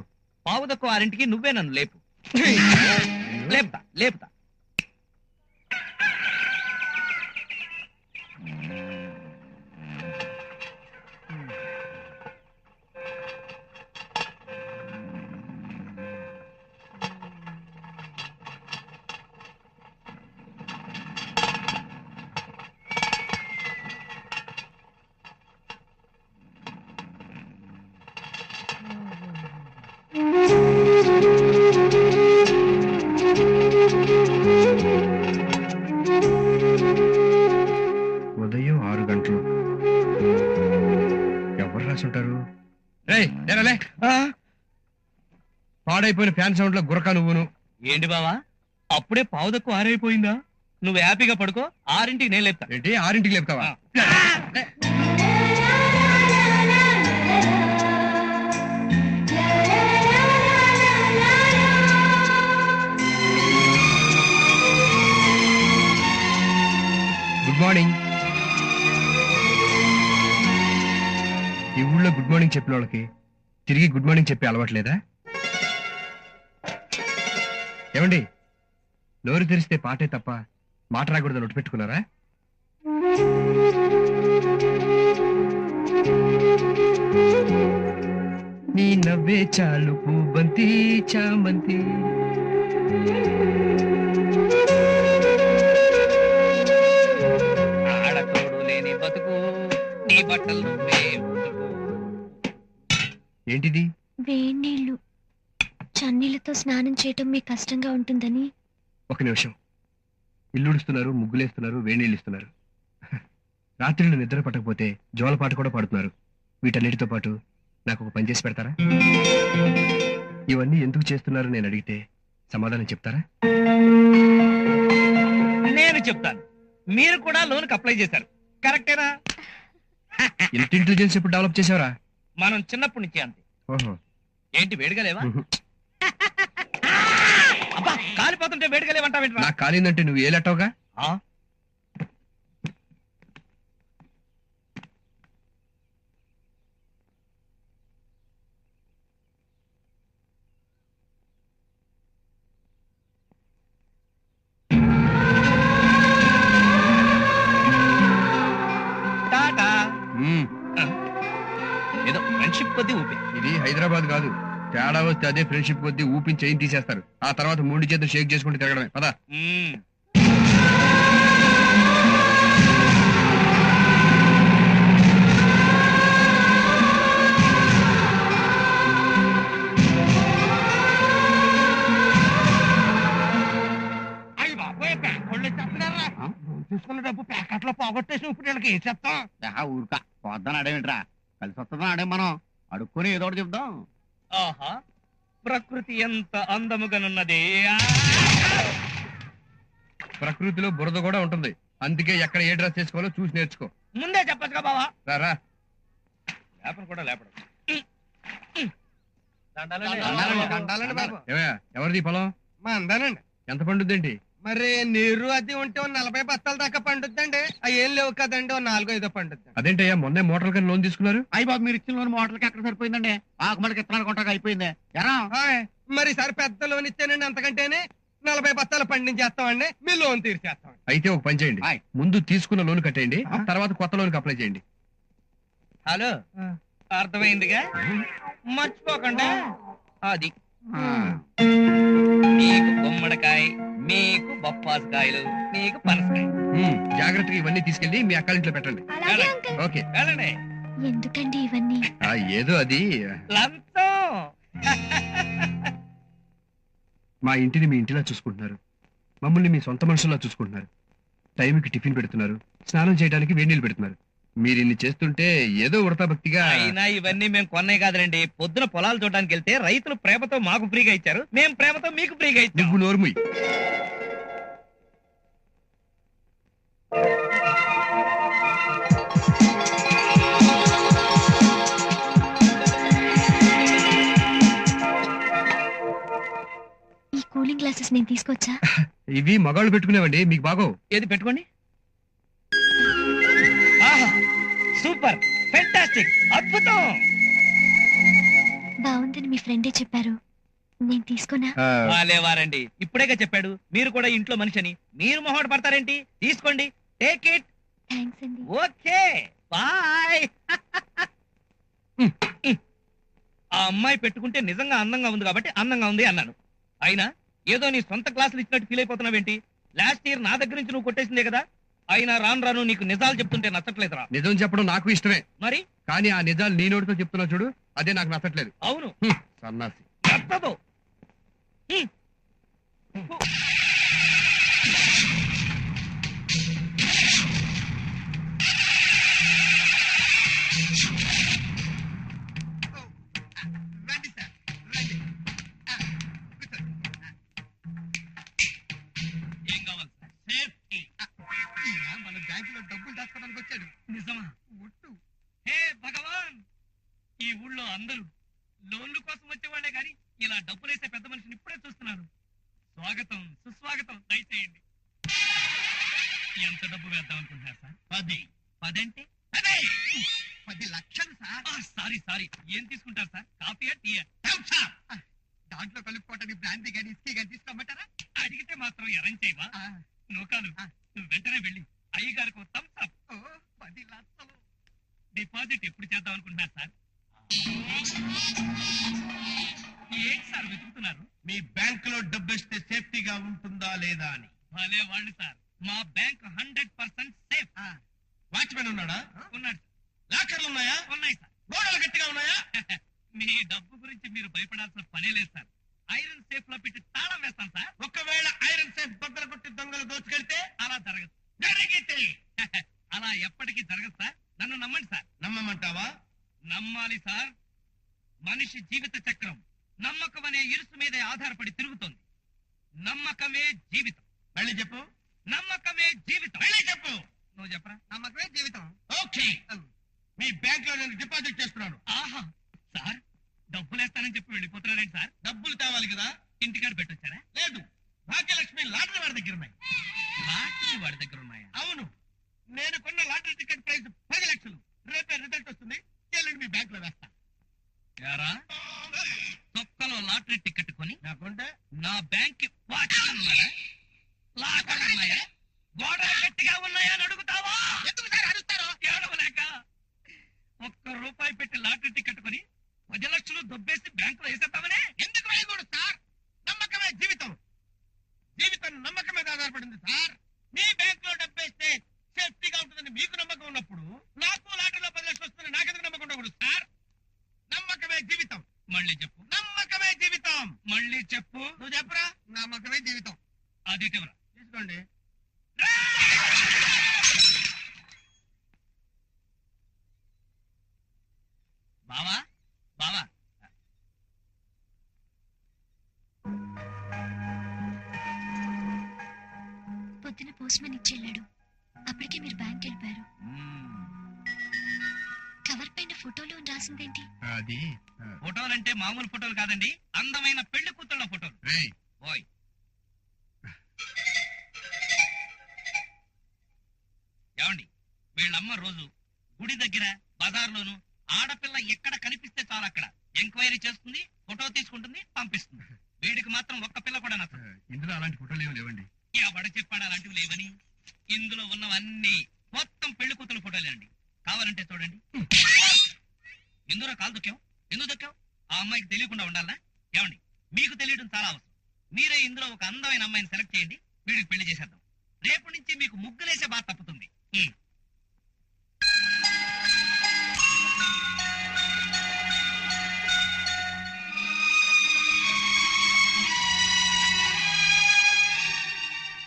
పావుదక్కువ 6ంటికి నువ్వే నన్ను లేపు. లేపుతా. ఉదయం 6 గంటలు. ఎవరు రాసుంటారు? రేయ్, లేరాలే. పాడైపోయిన ఫ్యాన్ సౌండ్ లో గురక నువ్వును. ఏంటి బావా, అప్పుడే పావుదక్కువ 6 అయిపోయిందా? నువ్వు హ్యాపీగా పడుకో, 6ంటికి నేను లేపుతా. ఏంటి 6ంటికి లేపుతావా? మార్నింగ్ చెప్పిన వాళ్ళకి తిరిగి గుడ్ మార్నింగ్ చెప్పే అలవాట్లేదా? ఏమండి, నోరు తెరిస్తే పాటే తప్ప మాట రాకూడదని ఒట్టు పెట్టుకున్నారా? నీ నవ్వే చాలు పూబంతి చామంతి. ఆడతోడు లేని బతుకు, నీ బట్టలు నువ్వే ఉతుకు. ఏంటిది? వేణీళ్ళు. చన్నీళ్లతో స్నానం చేయటం మీకు కష్టంగా ఉంటుందని. ఒక నిమిషం. ఇల్లుడుస్తున్నారు, ముగ్గులేస్తున్నారు, వేణీళ్ళు ఇస్తున్నారు. రాత్రిళ్ళు నిద్ర పట్టకపోతే జోలపాట కూడా పాడుతున్నారు. వీటన్నిటితో పాటు నాకు ఒక పని చేసి పెడతారా? ఇవన్నీ ఎందుకు చేస్తున్నారు నేను అడిగితే సమాధానం చెప్తారా? నేను చెప్తాను. మీరు కూడా లోన్కి అప్లై చేశారు, కరెక్టేనా? ఇంత ఇంటెలిజెన్స్ ఎప్పుడు డెవలప్ చేసావరా? మనం చిన్నప్పటి నుంచి అంతే. ఓహో. ఏంటి వేడిగా లేవా? అబ్బా, కాలిపోతుంటే వేడిగా లేవంటావేంట్రా? నాకు కాలిందంటే నువ్వు ఏలెట్టవుగా? టాటా. ఏదో ఫ్రెండ్షిప్ కొద్దీ ఊపి. ఇది హైదరాబాద్ కాదు. తేడా వస్తే అదే ఫ్రెండ్షిప్ కొద్దీ ఊపిని చైన్ తీసేస్తారు. ఆ తర్వాత 3 చేతులు షేక్ చేసుకుంటూ తిరగడమే. పదా. అయ్యి బాబోయ్, బ్యాంక్ వాళ్ళు వచ్చేస్తున్నారా? తీసుకున్న డబ్బు ప్యాకెట్ లో పోగొట్టేసి ఇప్పుడు వీళ్ళకి ఏం చెప్తాం? ఊరుక పోద్దాని అడేమిట్రా, కలిసి వస్తుందని అడే మనం అడుక్కొని ఏదో ఒకటి చెప్దాం. ఆహా, ప్రకృతి ఎంత అందముగానున్నది. ప్రకృతిలో బురద కూడా ఉంటుంది. అందుకే ఎక్కడ ఏ డ్రెస్ చేసుకోవాలో చూసి నేర్చుకో. ముందే చెప్పచ్చుగా బావా. రా. లేపను కూడా లేపడం. దండాలండి బాబు. ఏమయ్యా, ఎవరిది పొలం? మా అందానండి. ఎంత పండుద్దేంటి? మరి నీరు అది ఉంటే 40 బస్తాల దాకా పండుద్దండి. అవి ఏం లేవు కదండి, 4-5 పండుద్ది. అదేంటయ్యా, మొన్నే మోటార్ కని లోన్ తీసుకున్నారు? అయ్యి బాబు, మీరు ఇచ్చిన లోన్ మోటార్కి ఎక్కడ సరిపోయిందండి? ఆకుమడికి ఇత్తనాలు కొంటాక అయిపోయింది. ఎరా మరి ఈసారి పెద్ద లోన్ ఇచ్చానండి, అంతకంటేనే 40 బస్తాలు పండించేస్తామండి, మీ లోన్ తీర్చేస్తాం. అయితే ఒక పని చేయండి, ముందు తీసుకున్న లోన్ కట్టేయండి, తర్వాత కొత్త లోన్కి అప్లై చేయండి. హలో, అర్థమైందిగా? మర్చిపోకండి. అది నీకు గుమ్మడికాయ, మీకు బొప్పాసకాయలు, నీకు పనసకాయ. జాగ్రత్తగా ఇవన్నీ తీసుకెళ్లి మీ అక్కాలింట్లో పెట్టండి. ఓకే, వెళ్ళండి. ఎందుకండి ఇవన్నీ? ఏదో అది లంచం. మా ఇంటిని మీ ఇంటిలా చూసుకుంటున్నారు, మమ్మల్ని మీ సొంత మనుషుల్లా చూసుకుంటున్నారు. టైంకి టిఫిన్ పెడుతున్నారు, స్నానం చేయడానికి వేడి నీళ్ళు పెడుతున్నారు. మీరు ఇన్ని చేస్తుంటే ఏదో ఉడతా భక్తిగా. అయినా ఇవన్నీ మేము కొన్నాయి కాదులండి. పొద్దున పొలాలు చూడడానికి వెళ్తే రైతులు ప్రేమతో మాకు ఫ్రీగా ఇచ్చారు, మేము ప్రేమతో మీకు ఫ్రీగా ఇచ్చాం. నువ్వు నోర్ముయ్. ఈ కూలింగ్ గ్లాసెస్ నేను తీసుకొచ్చా? ఇవి మగాళ్ళు పెట్టుకునేవండి, మీకు బాగో. ఏది పెట్టుకోండి. ఆహా, సూపర్, ఫెంటాస్టిక్, అద్భుతం. బాగుందని మీ ఫ్రెండే చెప్పారు, నేను తీసుకున్నా. వారండి, ఇప్పుడేగా చెప్పాడు. మీరు కూడా ఇంట్లో మనిషిని. మీరు మొహమాట పడతారేంటి? తీసుకోండి, టేక్ ఇట్. థ్యాంక్స్ అండి. Okay, bye. ఆ అమ్మాయి పెట్టుకుంటే నిజంగా అందంగా ఉంది కాబట్టి అందంగా ఉంది అన్నాను. అయినా ఏదో నీ సొంత క్లాసులు ఇచ్చినట్టు ఫీల్ అయిపోతున్నావేంటి? లాస్ట్ ఇయర్ నా దగ్గర నుంచి నువ్వు కొట్టేసిందే కదా. అయినా రాను నీకు నిజాలు చెప్తుంటే నచ్చట్లేదురా. నిజం చెప్పడం నాకు ఇష్టమే, మరి కానీ ఆ నిజాలు నీ నోటితో చెప్తున్నా చూడు, అదే నాకు నచ్చట్లేదు. అవును, సన్నాసి. నచ్చదు. ఏం కావాలి సార్? సేఫ్టీ. మన బ్యాంకులో డబ్బులు దాచుకోవడానికి వచ్చాడు. నిజమా? హే భగవాన్, ఈ ఊళ్ళో అందరూ లోన్లు కోసం వచ్చేవాళ్లే గాని ఇలా డబ్బులేసే పెద్ద మనిషిని ఇప్పుడే చూస్తున్నాను. స్వాగతం, సుస్వాగతం, దయచేయండి. ఎంత డబ్బు వేద్దాం అనుకుంటున్నారు సార్? 10. 10 అంటే 10. 10 లక్షలు సార్. సారీ సారీ, ఏం తీసుకుంటారు సార్? కాఫీయా టీయా? దాంట్లో కలుపుకోవటానికి బ్రాందీ గాని ఇస్కీ గాని తీసుకోమంటారా? అడిగితే మాత్రం ఎరంచేవా? నూకాలు, నువ్వు వెంటనే వెళ్ళి అయ్యగారికి థమ్స్ అప్. 10 లక్షలు డిపాజిట్ ఎప్పుడు చేద్దాం అనుకుంటున్నారు సార్? ఏంటి సార్ వెతుకుతున్నారు? మీ బ్యాంక్ లో డబ్బిస్తే సేఫ్టీగా ఉంటుందా లేదా అని. భలే వాళ్ళు సార్, మా బ్యాంక్ 100% సేఫ్. వాచ్మెన్ ఉన్నాడా? ఉన్నాడు సార్. లాకర్లు ఉన్నాయా? ఉన్నాయి సార్. గోడలు గట్టిగా ఉన్నాయా? మీ డబ్బు గురించి మీరు భయపడాల్సిన పనే లేదు సార్. ఐరన్ సేఫ్ లో పెట్టి తాళం వేస్తాం సార్. ఒకవేళ ఐరన్ సేఫ్ బద్దలు కొట్టి దొంగలు దోచుకెళ్తే? అలా జరగదు. జరిగితే అలా ఎప్పటికీ జరగదు సార్. నన్ను నమ్మండి సార్. నమ్మమంటావా? నమ్మాలి సార్. మనిషి జీవిత చక్రం నమ్మకం అనే ఇరుసు మీదే ఆధారపడి తిరుగుతోంది. నమ్మకమే జీవితం. మళ్ళీ చెప్పు. నమ్మకమే జీవితం. మళ్ళీ చెప్పు. నువ్వు చెప్పరా? నమ్మకమే జీవితం. ఓకే, మీ బ్యాంక్ లో నేను డిపాజిట్ చేస్తున్నాను. ఆహా సార్, డబ్బులు వేస్తానని చెప్పి వెళ్ళిపోతున్నారేంటి సార్? డబ్బులు తేవాలి కదా. ఇంటికాడ పెట్టొచ్చారా? లేదు, భాగ్యలక్ష్మి లాటరీ వాడి దగ్గర ఉన్నాయి. లాటరీ వాడి దగ్గర ఉన్నాయా? అవును, నేను కొన్న లాటరీ టికెట్ ప్రైస్ 10 లక్షలు. రేపే రిజల్ట్ వస్తుంది, ఎల్లుండి మీ బ్యాంక్ లో వేస్తా. యారా, తొక్కలో లాటరీ టికెట్ కొని నాకుంటే నా బ్యాంక్ లాకర్ ఉన్నాయా? గోడలు గట్టిగా ఉన్నాయా అని అడుగుతావా? ఎందుకు సార్ అడుగుతారు? ఏడవలేక. ₹1 పెట్టి లాటరీ టికెట్ కొని 10 లక్షలు దొబ్బేసి బ్యాంకులో వేసేద్దామనే. ఎందుకు వేయకూడదు సార్? నమ్మకమే జీవితం. జీవితం నమ్మకం మీద ఆధారపడింది సార్. మీ బ్యాంక్ లో డబ్బేస్తే సేఫ్టీగా ఉంటుందని మీకు నమ్మకం ఉన్నప్పుడు నాకు లాటరీలో 10 లక్షలు వస్తుందని నాకెందుకు నమ్మకం ఉండకూడదు సార్? నమ్మకమే జీవితం. మళ్ళీ చెప్పు. నమ్మకమే జీవితం. మళ్ళీ చెప్పు. నువ్వు చెప్పరా? నమ్మకమే జీవితం. అది ఎవరా? తీసుకోండి. బావా బావా, పొద్దున పోస్ట్ మ్యాన్ ఇచ్చెళ్ళాడు. అప్పటికే మీరు బ్యాంక్ వెళ్ళిపోయారు. కవర్ పైన ఫోటోలు రాసిందేంటి? అది ఫోటోలంటే మామూలు ఫోటోలు కాదండి, అందమైన పెళ్లి కూతుళ్ళ ఫోటోలు. ఓయ్, ఏమండి, వీళ్ళమ్మ రోజు గుడి దగ్గర బజార్లోను ఆడపిల్ల ఎక్కడ కనిపిస్తే చాలు అక్కడ ఎంక్వైరీ చేస్తుంది, ఫోటో తీసుకుంటుంది, పంపిస్తుంది. వీడికి మాత్రం ఒక్క పిల్ల కూడా నచ్చదు. ఇందులో అలాంటి ఫోటోలు ఏమి లేవండి. ఎవడ చెప్పాడు అలాంటివి లేవని? ఇందులో ఉన్నవన్నీ మొత్తం పెళ్లి కూతురు ఫోటోలేండి. కావాలంటే చూడండి. ఇందులో కాలు దొక్కావు. ఎందుకు దొక్కావు? ఆ అమ్మాయికి తెలియకుండా ఉండాలా? ఏమండి, మీకు తెలియడం చాలా అవసరం. మీరే ఇందులో ఒక అందమైన అమ్మాయిని సెలెక్ట్ చేయండి, వీడికి పెళ్లి చేసేద్దాం. రేపు నుంచి మీకు ముగ్గులేసే బాధ తప్పుతుంది.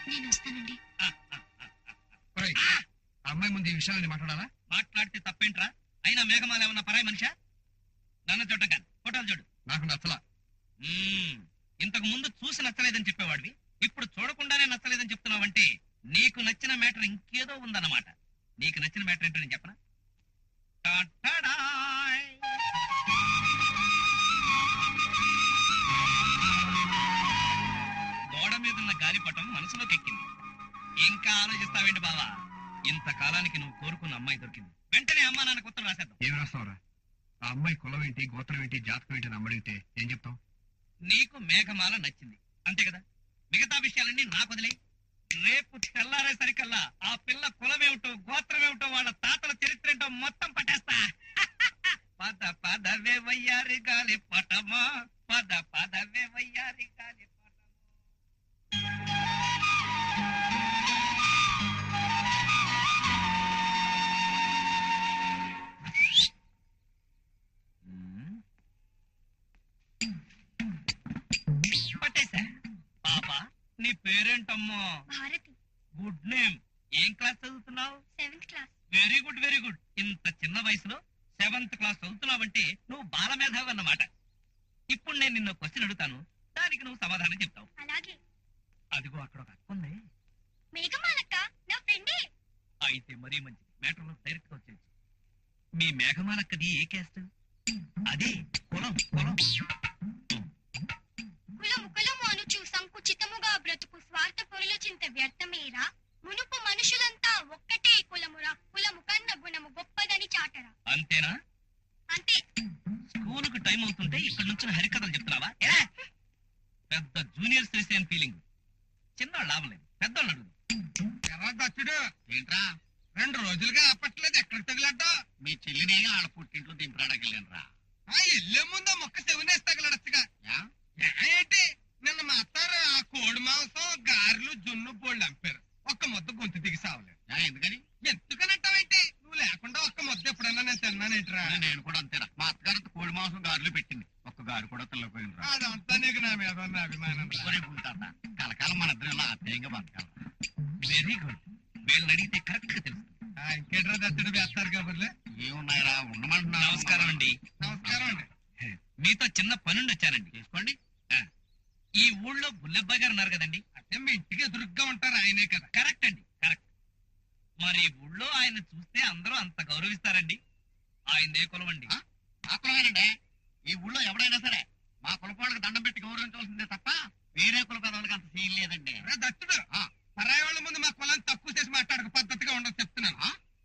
నేను వస్తానండి. అమ్మాయి ముందు ఈ విషయాన్ని మాట్లాడాలా? మాట్లాడితే తప్పేంట్రా? అయినా మేఘమాల ఏమన్నా పరాయి మనిషా? నన్ను చూడటం కాదు, ఫోటోలు చూడు. నాకు నచ్చలా. ఇంతకు ముందు చూసి నచ్చలేదని చెప్పేవాడివి, ఇప్పుడు చూడకుండానే నచ్చలేదని చెప్తున్నావంటే నీకు నచ్చిన మ్యాటర్ ఇంకేదో ఉందన్నమాట. నీకు నచ్చిన మ్యాటర్ ఏంటో నేను చెప్పనా? గోడ మీద ఉన్న గాలిపటం మనసులోకి ఎక్కింది. ఇంకా ఆలోచిస్తావేంటి బావా? ఇంతకాలానికి నువ్వు కోరుకున్న అమ్మాయి దొరికింది. వెంటనే అమ్మా నాన్నకు ఉత్తరం రాసేద్దాం. ఏం రాస్తావరా? ఆ అమ్మాయి కులం ఏంటి, గోత్రం ఏంటి, జాతకం ఏంటి అని అమ్మడిగితే ఏం చెప్తావు? నీకు మేఘమాల నచ్చింది అంతే కదా, మిగతా విషయాలన్నీ నాకు వదిలే. రేపు తెల్లారేసరికల్లా ఆ పిల్ల కులమేమిటో గోత్రమేమిటో వాళ్ళ తాతల చరిత్ర ఏంటో మొత్తం పట్టేస్తా. పద పదవే వయ్యారి గాలి పటమా, పద పదవే వయ్యారి గాలి పటమా. పట్టేశా. పాపా, నీ పేరేంటమ్మా? భారతి. Good name. ఏం క్లాస్ చదువుతున్నావు? 7th class. Very good very good. ఇంత చిన్న వయసులో 7th క్లాస్ చదువుతున్నావంటే నువ్వు బాలమేధావి అన్నమాట. ఇప్పుడు నేను నిన్ను క్వశ్చన్ అడుగుతాను, దానికి నువ్వు సమాధానం చెప్తావు. అలాగే. అదిగో అక్కడ ఒక అక్క ఉంది. మేఘమాలక్క నా ఫ్రెండే. అయితే మరీ మంచిది, మ్యాటర్లో డైరెక్ట్ గా వచ్చేయచ్చు. మీ మేఘమాలక్కది ఏ క్యాస్ట్? అదే కులం. కులము అనుచు సంకుచితముగా బ్రతుకు స్వార్థ పొరుల చింత వ్యర్థమేరా. మునుపు మనుషులంతా ఒక్కటే కులమురా, కులము కన్న గుణము గొప్పదని చాటరా. అంతే మాటలు చెప్తున్నావా పెద్ద జూనియర్ శ్రీసేన్ ఫీలింగ్. చిన్నవాళ్ళు లాభం లేదు, పెద్దవాళ్ళు అడుగు. దచ్చుడు ఏంట్రా 2 రోజులుగా అప్పట్లేదు, ఎక్కడ తగిలడ్డా? మీ చెల్లిని ఆడ పుట్టింట్లో దింపడానికి వెళ్ళానురా. ఇల్లే ముందు మొక్క చెవినేసి తగలడచ్చుగా. ఏంటి నిన్న మా అత్తారు ఆ కోడి మాంసం గారెలు జున్ను బోళ్ళు అంపారు. ఒక్క ముద్ద గొంతు దిగి సావలేదు. ఎందుకని అంటావేంటి? నువ్వు లేకుండా ఒక్క ముద్ద ఎప్పుడన్నా నేను తిన్నానేంట్రా? నేను కూడా అంతేరా. మా అత్తగారు కోడి మాంసం గారెలు పెట్టింది, ఒక్క గారు కూడా తిల్లపోయింది. అదంతా నీకు నా మీద ఉన్న అభిమానం. కలకాలం మన ఇద్దరు ఆత్మీయంగా బతకాలి. Very good. వీళ్ళని అడిగితే కరెక్ట్ గా తెలుసు. ఇంకేట్రా దత్తుడు వేస్తారు కబుర్లే ఏమున్నాయిరా? ఉండమంటున్నా. నమస్కారం అండి. నమస్కారం అండి. మీతో చిన్న పనుండి వచ్చానండి. తీసుకోండి. ఈ ఊళ్ళో బుల్లెబ్బాయి గారు ఉన్నారు కదండి, అంటే మీ ఇంటికి ఎదురుగ్గా ఉంటారు, ఆయనే కదా? కరెక్ట్ అండి, కరెక్ట్. మరి ఊళ్ళో ఆయన చూస్తే అందరూ అంత గౌరవిస్తారండి. ఆయన ఏ కులం అండి? మా కులమేనండి. ఈ ఊళ్ళో ఎవడైనా సరే మా కులపాళ్ళకి దండం పెట్టి గౌరవించవలసిందే తప్ప వేరే కుల పెదవులకి అంత సీన్ లేదండి. దత్తుడు పరాయి వాళ్ళ ముందు మా కులాన్ని తక్కువ చేసి మాట్లాడక పద్ధతిగా ఉండదు చెప్తున్నాను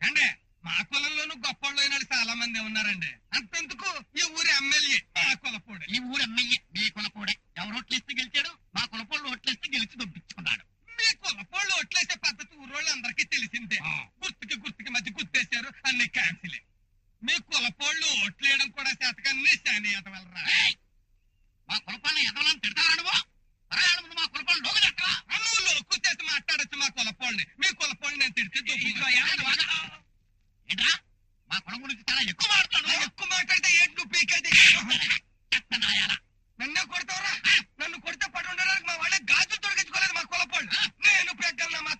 అండి. మా కులంలోనూ గొప్పళ్ళు అయిన చాలా మంది ఉన్నారండి. అంతెందుకు ఈ ఊరి ఎమ్మెల్యే మా కులపోడే. ఈ ఊరి ఎమ్మెల్యే మీ కులపోడే. ఎవరు ఓట్లేస్తే గెలిచాడు? మా కులపోళ్ళు ఓట్లేస్తే గెలిచి దొప్పించుకున్నాడు. మీ కులపోళ్ళు ఓట్లేసే పద్ధతి ఊరోళ్ళు అందరికీ తెలిసిందే. గుర్తుకి మధ్య గుర్తేశారు, అన్ని క్యాన్సిలే. మీ కులపోళ్ళు ఓట్లేయడం కూడా శాతకన్నీ శాని ఎదవలరా. మా కులపాలను ఎదవలని తిడతాడు. మా కులపాళ్ళు లోకి తిట్టరా? నువ్వు లోకు చేసి మాట్లాడచ్చు మా కులపోళ్ళని. మీ కులపోళ్ళని నేను తిడితే ఏంట్రా? మా కులం గురించి చాలా ఎక్కువ మాట్లాడు. ఎక్కువ మాట్లాడితే ఏంటి నువ్వు పీకేది? నన్నే కొడతావురా? నన్ను కొడితే పడి ఉండడానికి మా వాళ్ళే గాజులు తొలగించుకోలేదు మా కులపోళ్ళు. నేను పెగ్గన్నా మా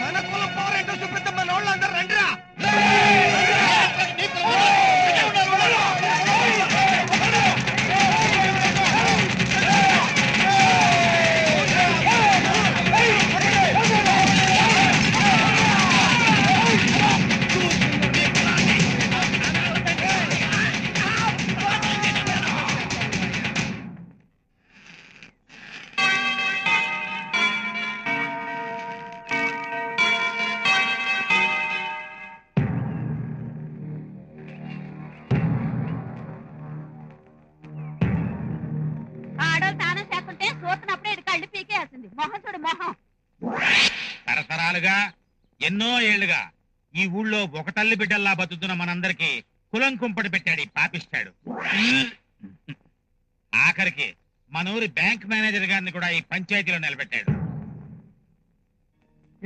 మన కులం పోరేంటో చూపిద్దాం. మన వాళ్ళు అందరూ రండిరా. తరతరాలుగా ఎన్నో ఏళ్లుగా ఈ ఊళ్ళో ఒక తల్లి బిడ్డల్లా బతుకుతున్న మనందరికి కులం కుంపడి పెట్టాడు ఈ పాపిస్తాడు. ఆఖరికి మన ఊరి బ్యాంక్ మేనేజర్ గారిని కూడా ఈ పంచాయతీలో నిలబెట్టాడు.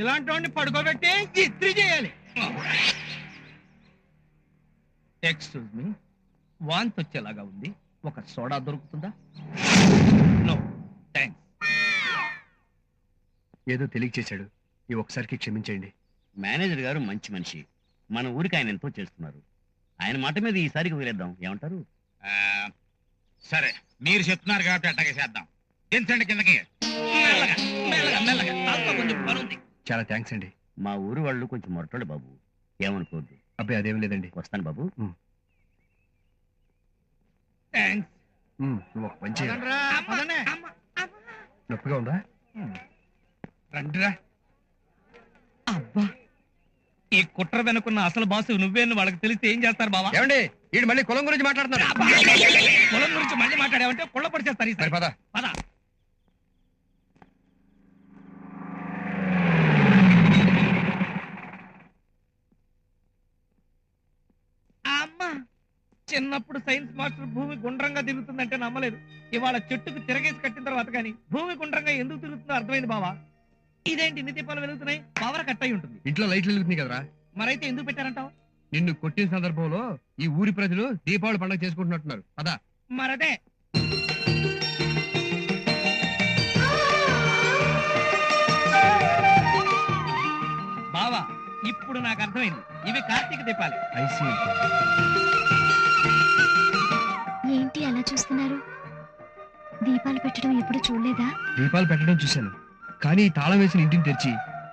ఇలాంటి వాడిని పడుకోబెట్టి ఇస్త్రీ చేయాలి. ఎక్స్క్యూజ్ మీ, వాంతి వచ్చేలాగా ఉంది, ఒక సోడా దొరుకుతుందా? No thanks. ఏదో తెలియక చేశాడు, ఈ ఒకసారికి క్షమించండి. మేనేజర్ గారు మంచి మనిషి, మన ఊరికి ఆయన ఎంతో చేస్తున్నారు. ఆయన మాట మీద ఈసారికి వదిలేద్దాం, ఏమంటారు? సరే, మీరు చెప్తున్నారు కాబట్టి అట్టగే చేద్దాం. దించండి కిందకి. మెల్లగా, మెల్లగా, మెల్లగా. నాతో కొంచెం పని ఉంది. చాలా థ్యాంక్స్ అండి. మా ఊరు వాళ్ళు కొంచెం మొరటోడు బాబు, ఏమనుకోవద్దు. అబ్బాయి అదేం లేదండి. వస్తాను బాబు. థ్యాంక్స్. నువ్వు ఒక పని చేయాలి. పదండి. నొప్పిగా ఉందా? రండిరా. అబ్బా, ఈ కుట్ర వెనుకున్న అసలు బాసు నువ్వేను వాళ్ళకి తెలిస్తే ఏం చేస్తారు బావా? ఏమండి, వీడు మళ్ళీ కులం గురించి మాట్లాడుతున్నాడు. కులం గురించి మళ్ళీ మాట్లాడావంటే కుళ్ళ పడిచేస్తారు. సరే పద. పద. అమ్మా, చిన్నప్పుడు సైన్స్ మాస్టర్ భూమి గుండ్రంగా తిరుగుతుందంటే నమ్మలేదు. ఇవాళ చెట్టుకు తిరగేసి కట్టిన తర్వాత కానీ భూమి గుండ్రంగా ఎందుకు తిరుగుతుందో అర్థమైంది బావా. ఇదేంటి ఇన్ని దీపాలు వెలుగుతున్నాయి? పవర్ కట్ అయి ఉంటుంది. ఇంట్లో లైట్లు వెలుగుతున్నాయి కదరా. మరైతే ఎందుకు పెట్టారంటావు? నిన్ను కొట్టిన సందర్భంలో ఈ ఊరి ప్రజలు దీపావళి పండుగ చేసుకుంటున్నట్టున్నారు. అదా మరదే. బావా, ఇప్పుడు నాకు అర్థమైంది, ఇవి కార్తీక దీపాలు. ఏంటి అలా చూస్తున్నారు? దీపాలు పెట్టడం ఎప్పుడు చూడలేదా? దీపాలు పెట్టడం చూశాను, కానీ ఈ తాళం వేసిన ఇంటిని తెరిచి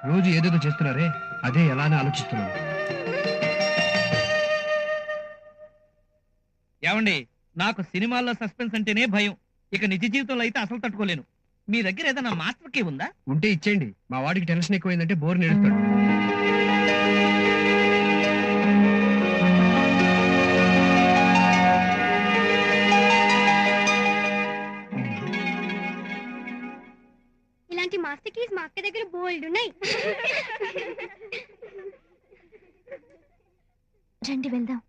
రోజు ఏదేదో చేస్తున్నారే, అదే ఎలా అని ఆలోచిస్తున్నాను. ఏమండి, నాకు సినిమాల్లో సస్పెన్స్ అంటేనే భయం. ఇక నిజ జీవితంలో అయితే అసలు తట్టుకోలేను. మీ దగ్గర ఏదైనా మాస్టర్ కీ ఉందా? ఉంటే ఇచ్చేయండి. మా వాడికి టెన్షన్ ఎక్కువైందంటే బోర్ నేడుస్తాడు. ఇలాంటి మాస్టర్ కీస్ మా అక్క దగ్గర బోల్డ్ ఉన్నాయి. రండి వెళ్దాం.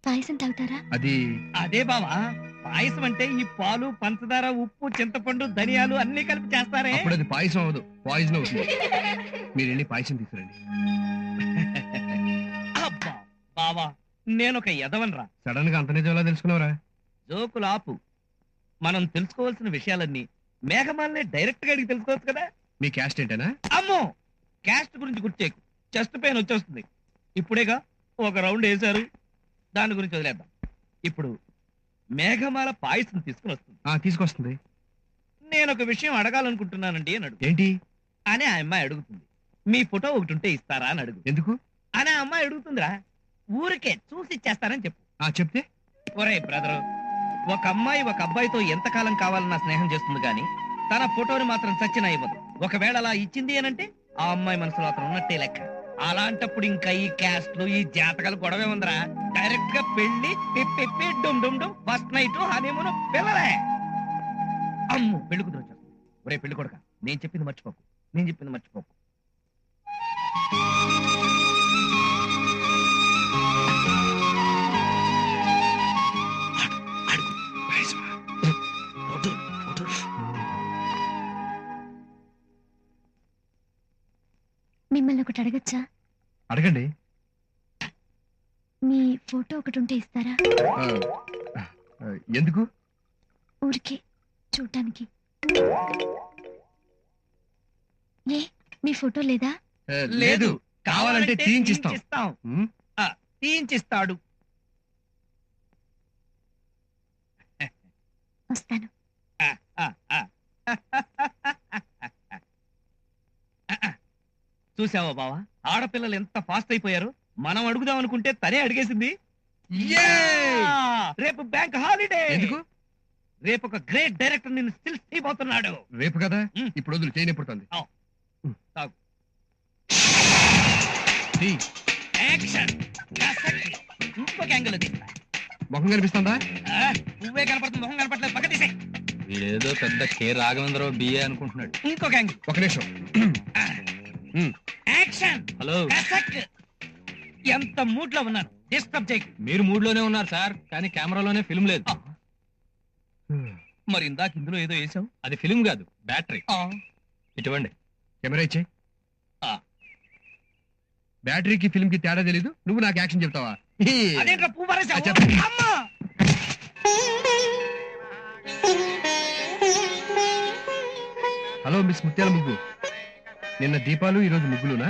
పాయసం తాగుతారా? అది అదే బావా, పాయసం అంటే ఈ పాలు, పంచదార, ఉప్పు, చింతపండు, ధనియాలు అన్ని కలిపి చేస్తారే. అప్పుడు అది పాయసం అవ్వదు, పాయిజన్ అవుతుంది. మీరు వెళ్ళి పాయసం తీసుకురండి. అబ్బా బావా, నేనొక ఎదవనరా. సడన్ గా అంత నిజంలా తెలుసుకున్నావురా? జోకులు ఆపు. మనం తెలుసుకోవాల్సిన విషయాలన్నీ మేఘమాలనే డైరెక్ట్ గా అడిగి తెలుసుకోవచ్చు కదా. మీ క్యాస్ట్ ఏంటనా? అమ్మో, క్యాస్ట్ గురించి గుర్చేకు, చెస్ట్ పెయిన్ వచ్చేస్తుంది. ఇప్పుడేగా ఒక రౌండ్ వేశారు, దాని గురించి వదిలేద్దాం. ఇప్పుడు మేఘమాల పాయసం తీసుకుని వస్తుంది. తీసుకొస్తుంది. నేను ఒక విషయం అడగాలనుకుంటున్నానండి అని అడుగు. ఏంటి అని ఆ అమ్మాయి అడుగుతుంది. మీ ఫోటో ఒకటి ఉంటే ఇస్తారా అని అడుగు. ఎందుకు అని ఆ అమ్మాయి అడుగుతుందిరా. ఊరికే చూసి ఇచ్చేస్తారని చెప్పు. చెప్తే ఒరే బ్రదరు, ఒక అమ్మాయి ఒక అబ్బాయితో ఎంతకాలం కావాలన్నా స్నేహం చేస్తుంది కానీ తన ఫోటోని మాత్రం చచ్చినా ఇవ్వదు. ఒకవేళ అలా ఇచ్చింది అనంటే ఆ అమ్మాయి మనసులో అతను ఉన్నట్టే లెక్క. అలాంటప్పుడు ఇంకా ఈ క్యాస్ట్లు, ఈ జాతకాలు గొడవే ఉందరా. డైరెక్ట్ గా పెళ్లి, పిప్పి, డుమ్ డుమ్ డుమ్, ఫస్ట్ నైట్, హనీమూన్, పిల్లలే. అమ్ము, పెళ్లి కుదిరి వచ్చేస్తుంది. ఒరే పెళ్లి కొడుక, నేను చెప్పింది మర్చిపోకు, నేను చెప్పింది మర్చిపోకు. మిమ్మల్ని ఒకటి అడగచ్చా? అడగండి. మీ ఫోటో ఒకటి ఉంటే ఇస్తారా? ఎందుకు? ఊరికే చూడటానికి. ఏ మీ ఫోటో లేదా? లేదు, కావాలంటే తీయించిస్తాం. తీయించిస్తాడు. వస్తాను. చూసావా బావా, ఆడపిల్లలు ఎంత ఫాస్ట్ అయిపోయారు. మనం అడుగుదాం అనుకుంటే తనే అడిగేసింది. రేపు బ్యాంక్ హాలిడే. ఎందుకు? రేపు ఒక గ్రేట్ డైరెక్టర్ నిన్ను స్టిల్ చేయబోతున్నాడు. రేపు కదా, ఇప్పుడు వదులు, చేయనిప్పుడుతుంది. యాక్షన్. ఇంకొక యాంగిల్ తీస్తా. మొహం కనిపిస్తుందా? నువ్వే కనపడుతుంది, మొహం కనపడలేదు. పక్క తీసే. వీడేదో పెద్ద కే రాఘవేంద్రరావు బిఏ అనుకుంటున్నాడు. ఇంకొక యాంగిల్. ఒక నిమిషం. యాక్షన్. హలో. ఎంత మూడ్ లో ఉన్నాను, డిస్టర్బ్ చేయకు. మీరు మూడ్ లోనే ఉన్నారు సార్, కానీ కెమెరాలోనే ఫిల్మ్ లేదు. మరి ఇందాక ఇందులో ఏదో వేసావు. అది ఫిల్మ్ కాదు, బ్యాటరీ. ఇటువంటి కెమెరా ఇచ్చే. బ్యాటరీకి ఫిల్మ్ కి తేడా తెలీదు, నువ్వు నాకు యాక్షన్ చెప్తావా? అదేంట్రా పువ్వు పారేసావు? అమ్మా! హలో మిస్ ముత్యాల ముగ్గు, నిన్న దీపాలు ఈరోజు ముగ్గులునా?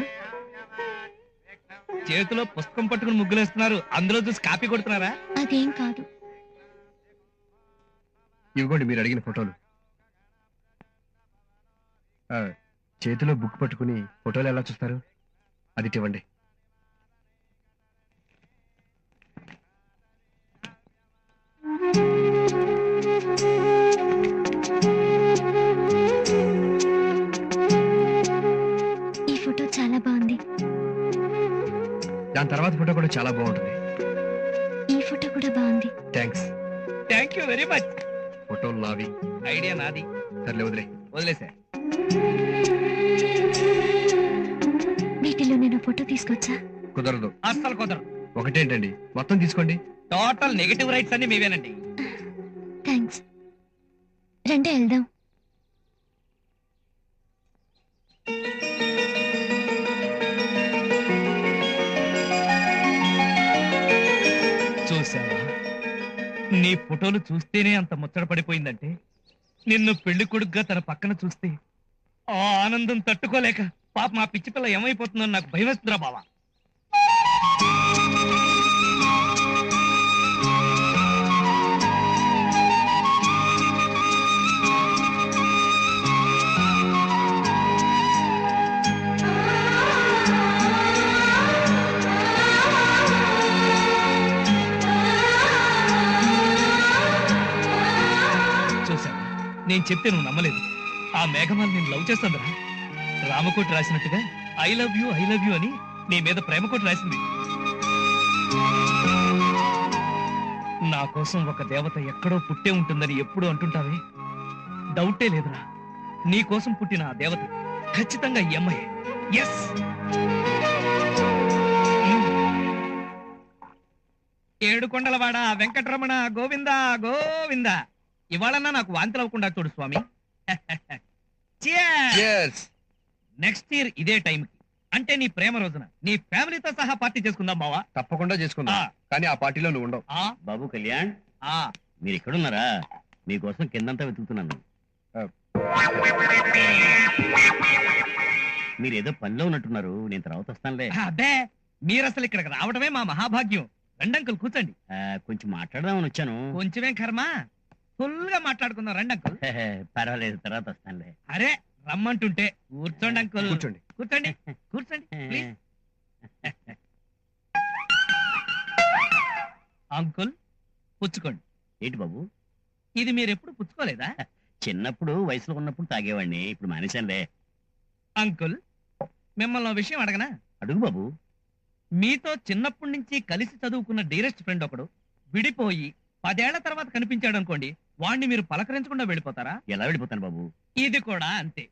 చేతిలో పుస్తకం పట్టుకుని ముగ్గులేస్తున్నారు, అందులో చూసి కాపీ కొడుతున్నారా? అదేం కాదు. ఇవ్వండి మీరు అడిగిన ఫోటోలు. చేతిలో బుక్ పట్టుకుని ఫోటోలు ఎలా చూస్తారు? అది ఇవ్వండి. ఈ ఫోటో చాలా బాగుంది. దాని తర్వాత ఫోటో కూడా చాలా బాగుంటుంది. ఈ ఫోటో కూడా బాగుంది. Thanks. Thank you very much. ఫోటోలు నావి, ఐడియా నాది. సర్లే వదిలే. వదిలేసా. వీటిలో నేను ఫోటో తీసుకొచ్చా? కుదరదు. అస్సలు కుదరదు. ఒకటేంటండి, మొత్తం తీసుకోండి. టోటల్ నెగటివ్ రైట్స్ అన్ని మీవేనండి. థ్యాంక్స్. రండి వెళ్దాం. చూసావా, నీ ఫోటోలు చూస్తేనే అంత ముచ్చట పడిపోయిందంటే నిన్ను పెళ్లి కొడుకుగా తన పక్కన చూస్తే ఆ ఆనందం తట్టుకోలేక పాప మా పిచ్చి పిల్ల ఏమైపోతుందో నాకు భయం వేస్తుందిరా బావా. నేను చెప్తే నువ్వు నమ్మలేదు. ఆ మేఘమాల నేను లవ్ చేస్తుందిరా. రామకోటి రాసినట్టుగా ఐ లవ్ యూ అని నీ మీద ప్రేమకోటి రాసింది. నా కోసం ఒక దేవత ఎక్కడో పుట్టే ఉంటుందని ఎప్పుడు అంటుంటావే, డౌటే లేదురా. నీ కోసం పుట్టిన ఆ దేవత ఖచ్చితంగా ఈ అమ్మాయే. ఎస్. ఏడుకొండలవాడ వెంకటరమణ గోవింద గోవింద. ఇవాళన్నా నాకు వాంతులు అవ్వకుండా చూడు స్వామి. నెక్స్ట్ ఇయర్ ఇదే టైంకి, అంటే నీ ప్రేమ రోజున నీ ఫ్యామిలీతో సహా పార్టీ చేసుకుందాం బావా. తప్పకుండా చేసుకుందాం, కానీ ఆ పార్టీలో నువ్వు ఉండవు. బాబు కళ్యాణ్, మీరు ఎక్కడున్నారా? మీకోసం కిందంతా వెతుకుతున్నాను. మీరు ఏదో పనిలో ఉన్నట్టున్నారు, నేను తర్వాత వస్తానులే. అబ్బే, మీరు అసలు ఇక్కడికి రావడమే మా మహాభాగ్యం. రండి అంకుల్, కూర్చోండి. కొంచెం మాట్లాడదామని వచ్చాను. కొంచెమేం కర్మ, ఫుల్ గా మాట్లాడుకుందాం. రండి అంకుల్. పర్వాలేదు, తర్వాత వస్తానులే. అరే రమ్మంటుంటే కూర్చోండి అంకుల్. కూర్చోండి కూర్చోండి కూర్చోండి ప్లీజ్. అంకుల్ పుచ్చుకోండి. ఏంటి బాబు ఇది మీరు ఎప్పుడు పుచ్చుకోలేదా? చిన్నప్పుడు వయసులో ఉన్నప్పుడు తాగేవాడిని, ఇప్పుడు మానేశానులే. అంకుల్ మిమ్మల్ని ఓ విషయం అడగనా? అడుగు బాబు. మీతో చిన్నప్పటి నుంచి కలిసి చదువుకున్న డీరెస్ట్ ఫ్రెండ్ ఒకడు విడిపోయి 10 ఏళ్ల తర్వాత కనిపించాడు అనుకోండి, వాణ్ణి మీరు పలకరించకుండా వెళ్ళిపోతారా? ఎలా వెళ్ళిపోతాను బాబు? ఇది కూడా అంతే.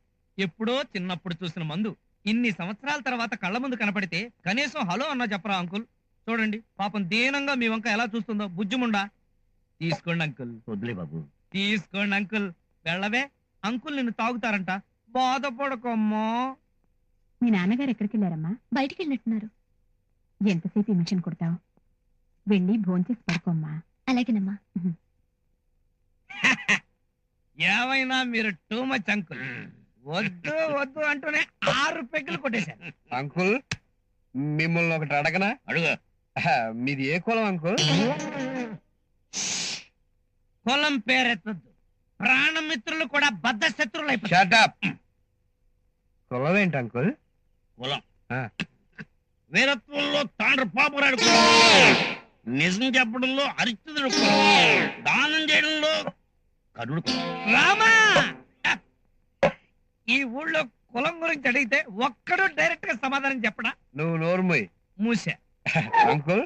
ఎప్పుడో చిన్నప్పుడు చూసిన మందు ఇన్ని సంవత్సరాల తర్వాత కళ్ళ ముందు కనపడితే కనీసం హలో అన్నా చెప్పరా అంకుల్? చూడండి పాపం దీనంగా మీ వంక ఎలా చూస్తుందో, బుజ్జుముండా. తీసుకోండి అంకుల్. వద్దులే బాబు. తీసుకోండి అంకుల్. వెళ్ళవే, అంకుల్ నిన్ను తాగుతారంట, బాధపడకమ్మా. మీ నాన్నగారు ఎక్కడికి వెళ్ళారమ్మా? బయటికి వెళ్ళినట్టున్నారు. ఎంతసేపు ఈ మిషన్ కుడతావు? వెళ్ళి భోంచేసి పడుకోమ్మా. అలాగేనమ్మా. ఏమైనా మీరు టూ మచ్ అంకుల్. వద్దు వద్దు అంటూనే 6 పెగ్గులు కొట్టేశారు. అంకుల్ మిమ్మల్ని ఒకటి అడగనా? అడుగు. మీది ఏ కులం అంకుల్? కులం పేరెత్తద్దు, ప్రాణమిత్రులు కూడా బద్ధ శత్రువులు అయిపోతారు. Shut up. కులం ఏంటి అంకుల్? కులం వీరత్వంలో తాండ్ర పాపరాడు కులం, నిజం చెప్పడంలో హరిశ్చంద్రుడు కులం, దానం చేయడంలో కరుడు కులం. రామా, ఈ ఊళ్ళో కులం గురించి అడిగితే ఒక్కడు డైరెక్ట్ గా సమాధానం చెప్పడా? నువ్వు నోరుమోయ్. మూసా. అంకుల్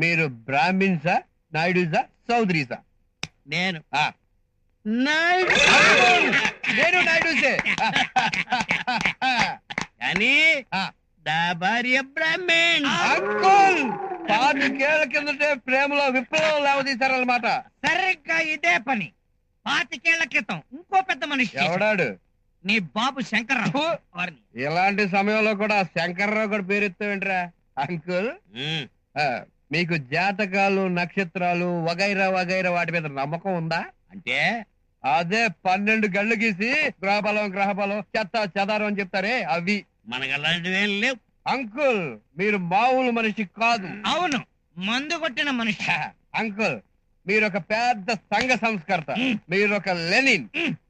మీరు బ్రాహ్మిన్సా, నాయుడుసా, చౌదరీసా? నేను నేను నాయుడుసే. కానీ నా భార్య బ్రాహ్మణ్. అంకుల్ 5 ఏళ్ల కిందటే ప్రేమలో విప్లవం లేవదీశారన్నమాట. సరిగ్గా ఇదే పని 25 ఏళ్ల క్రితం ఇంకో పెద్ద మనిషి. ఎవడాడు? నీ బాబు శంకర్రావు. ఇలాంటి సమయంలో కూడా శంకర్రావు కూడా పేరెత్తావేంట్రా? అంకుల్ మీకు జాతకాలు, నక్షత్రాలు వగైరా వగైరా వాటి మీద నమ్మకం ఉందా? అంటే అదే 12 గళ్ళు గీసి గ్రహబలం చెత్త చెదారం అని చెప్తారే అవి. మనకు అలాంటివేం లేవు. అంకుల్ మీరు మామూలు మనిషి కాదు. అవును, మందు కొట్టిన మనిషి. అంకుల్ మీరు ఒక పెద్ద సంఘ సంస్కర్త, మీరు ఒక లెనిన్,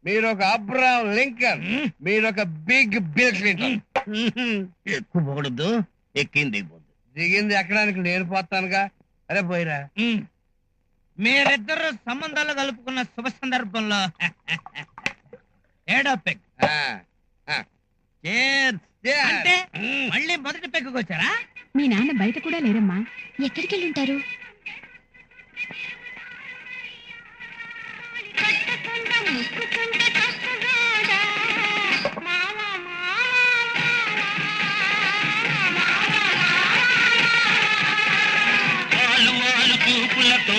మీరు ఒక అబ్రహాం లింకన్, మీరు ఒక బిగ్ బిల్ క్లింటన్. ఎక్కువ పోకూడదు, ఎక్కింది దిగిపోద్దు. దిగింది ఎక్కడానికి నేను పోతానుగా. అరే పోయిరా. మీరిద్దరు సంబంధాలు కలుపుకున్న శుభ సందర్భంలో 7వ పెగ్. అంటే మళ్ళీ మొదటి పెగ్గుకి వచ్చారా? మీ నాన్న బయట కూడా లేరమ్మా. ఎక్కడికి వెళ్ళి ఉంటారు? చూపులతో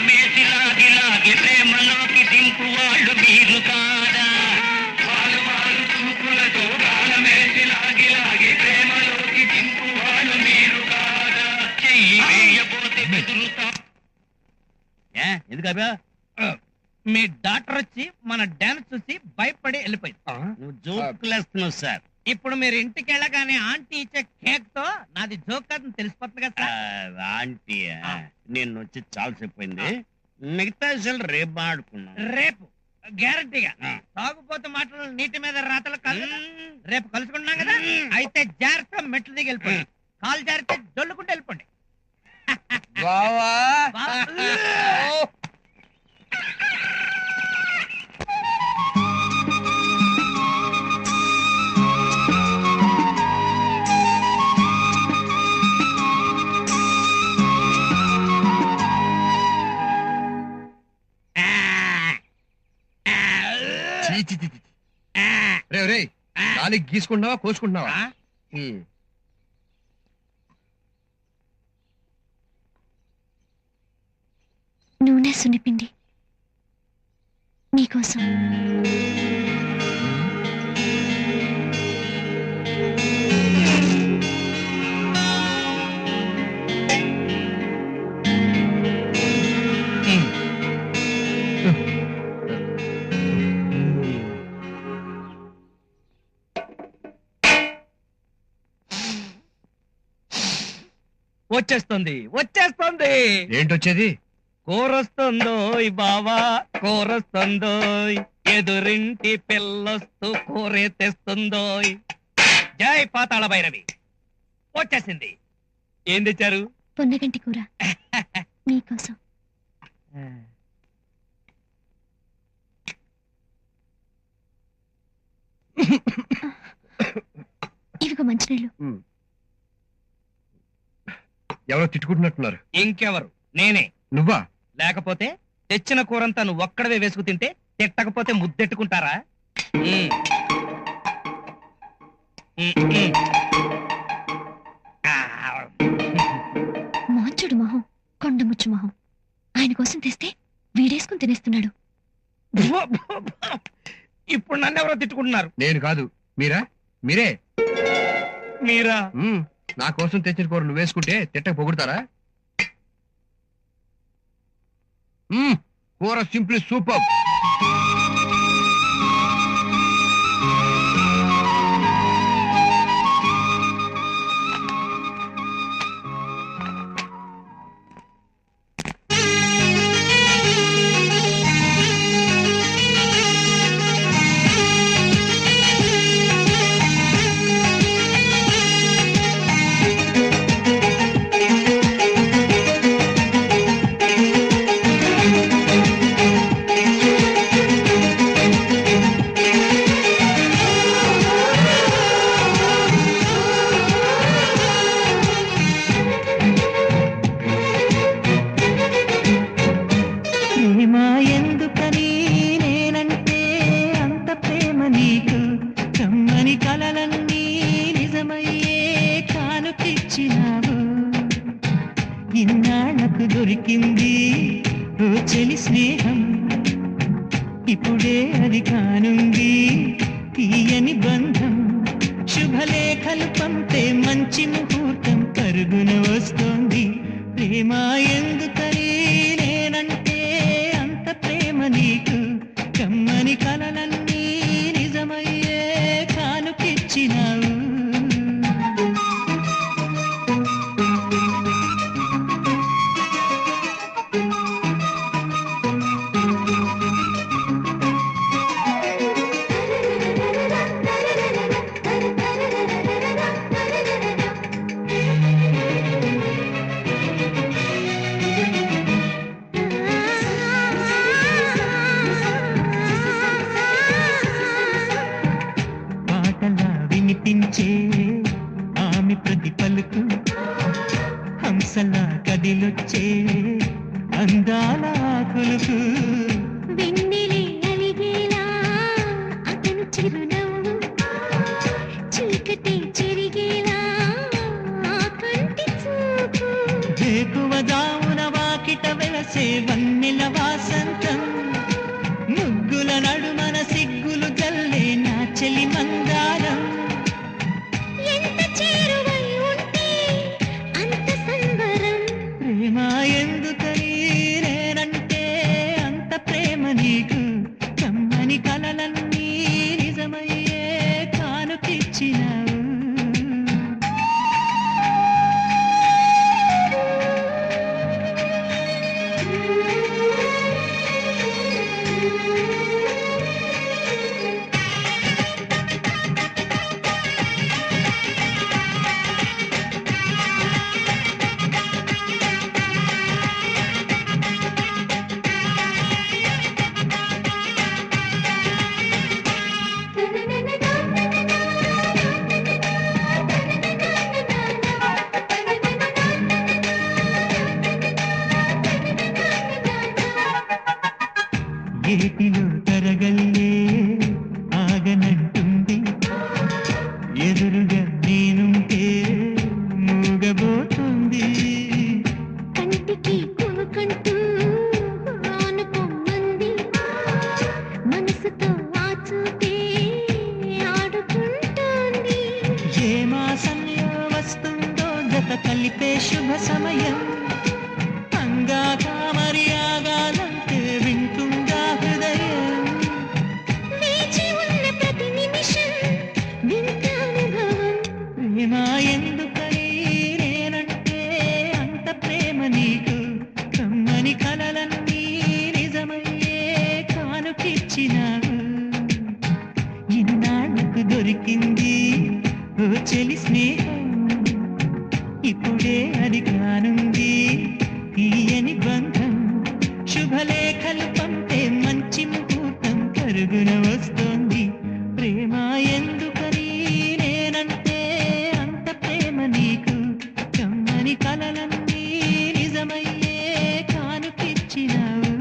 మేసి లాగి లాగి ప్రేమలోకి దింపు వాళ్ళు మీరు కాదా? చూపులతో మేసి లాగి లాగి ప్రేమలోకి దింపు వాళ్ళు మీరు కాదా? చెయ్యి వేయబోతే బెదురుతా. ఎందుకు అబ్బా? మీ డాక్టర్ వచ్చి మన డాన్స్ చూసి భయపడి వెళ్ళిపోయింది. నువ్వు జోకులేస్తున్నావు సార్. ఇప్పుడు మీరు ఇంటికి వెళ్ళగానే ఆంటీ ఇచ్చే కేక్ తో నాది జోక్ కాదని తెలిసిపోతుంది కదా సార్. ఆంటీ నేను వచ్చి చాలా చెప్పిపోయింది. మిగతా విషయాలు రేపు ఆడుకున్నాం. రేపు గ్యారంటీగా తాగుపోతే మాటలు నీటి మీద రాతలు కాదు. రేపు కలుసుకుంటున్నాం కదా, అయితే జాగ్రత్త మెట్లు దిగి వెళ్ళిపోండి. కాలు జారితే జొల్లుకుంటూ వెళ్ళిపోండి. చీ, చీ, చీ, చీ. రే గాలి గీసుకుంటున్నావా కోసుకుంటున్నావా? నూనె సున్నిపిండి నీకోసం. వచ్చేస్తుంది వచ్చేస్తుంది. ఏంటొచ్చేది? కూరొస్తుందో బావా కూరొస్తుందో, ఎదురింటి పిల్లొస్తూ కూరే తెస్తుందో. జై పాతాళ భైరవి. వచ్చేసింది. ఏం తెచ్చారు? పొన్నగంటి కూర నీకోసం. ఇవిగో మంచినీళ్ళు. ఎవరో తిట్టుకుంటున్నట్టున్నారు. ఇంకెవరు? నేనే. నువ్వా? లేకపోతే తెచ్చిన కూరంతా నువ్వు ఒక్కడవే వేసుకు తింటే తిట్టకపోతే ముద్దెట్టుకుంటారా? మాంచుడు మొహం, కొండముచ్చు మొహం. ఆయన కోసం తెస్తే వీడేసుకుని తినేస్తున్నాడు. ఇప్పుడు నన్ను ఎవరో తిట్టుకుంటున్నారు. నేను కాదు. మీరా? మీరే. మీరా? నా కోసం తెచ్చిన కూర నువ్వేసుకుంటే తిట్టక పొగుడతారా? కూర సింప్లీ సూపర్. ఇన్నాళ్లకు దొరికింది ఓ చెలి స్నేహం, ఇప్పుడే అది కానుంది తీయని బంధం. శుభలేఖలు పంపే మంచి ముహూర్తం పరుగున వస్తోంది. ప్రేమ ఎందుకని నేనంటే అంత ప్రేమ నీకు, కమ్మని కలలన్నీ నిజమయ్యే కానుకిచ్చినావు. వినిపించే ఆమె ప్రతి పలుకు, హంసలా కదిలొచ్చే అందాల కొలుకు. వెన్నెలే అలిగేలా అతను చిరునవ్వు, చీకటి చెరిగేలా ఆ కంటి చూపు. వేకువ జామున వాకిట వెలసే వన్నెల వాసంతం, ముగ్గుల నడుమన సిగ్గులు జల్లే నా చెలి మందారం. ఎంత చేరువై ఉంటే అంత సంబరం. ప్రేమ ఎందుకని నేనంటే అంత ప్రేమ నీకు, కమ్మని కలలన్నీ నిజమయ్యే కానుకిచ్చినావు. ఏటిలో తరగల్లే ఆగనంటుంది ఎదురుగా నేనుంటే మూగబోతుంది కంటికి కునుకంటూ ఆనుకోమంది మనసుతో ఆచూతే ఆడుకుంటోంది ఏ మాసంలో వస్తుందో జత కలిపే శుభ సమయం అంగాక మరి ఆగాలంటే వింటుందా హృదయం వేచి ఉన్న ప్రతి నిమిషం వింత అనుభవం ప్రేమ ఎందుకని నేనంటే అంత ప్రేమ నీకు కమ్మని కలలన్నీ నిజమయ్యే కానుకిచ్చినావు ఇన్నాళ్లకు దొరికింది ఓ చెలి స్నేహం ఇప్పుడే అది కానుంది తీయని బంధం శుభలేఖలు పంపే మంచి ముహూర్తం కరుగున వస్తోంది ప్రేమ ఎందుకని నేనంటే అంత ప్రేమ నీకు కమ్మని కలలన్నీ నిజమయ్యే కానుకిచ్చినావు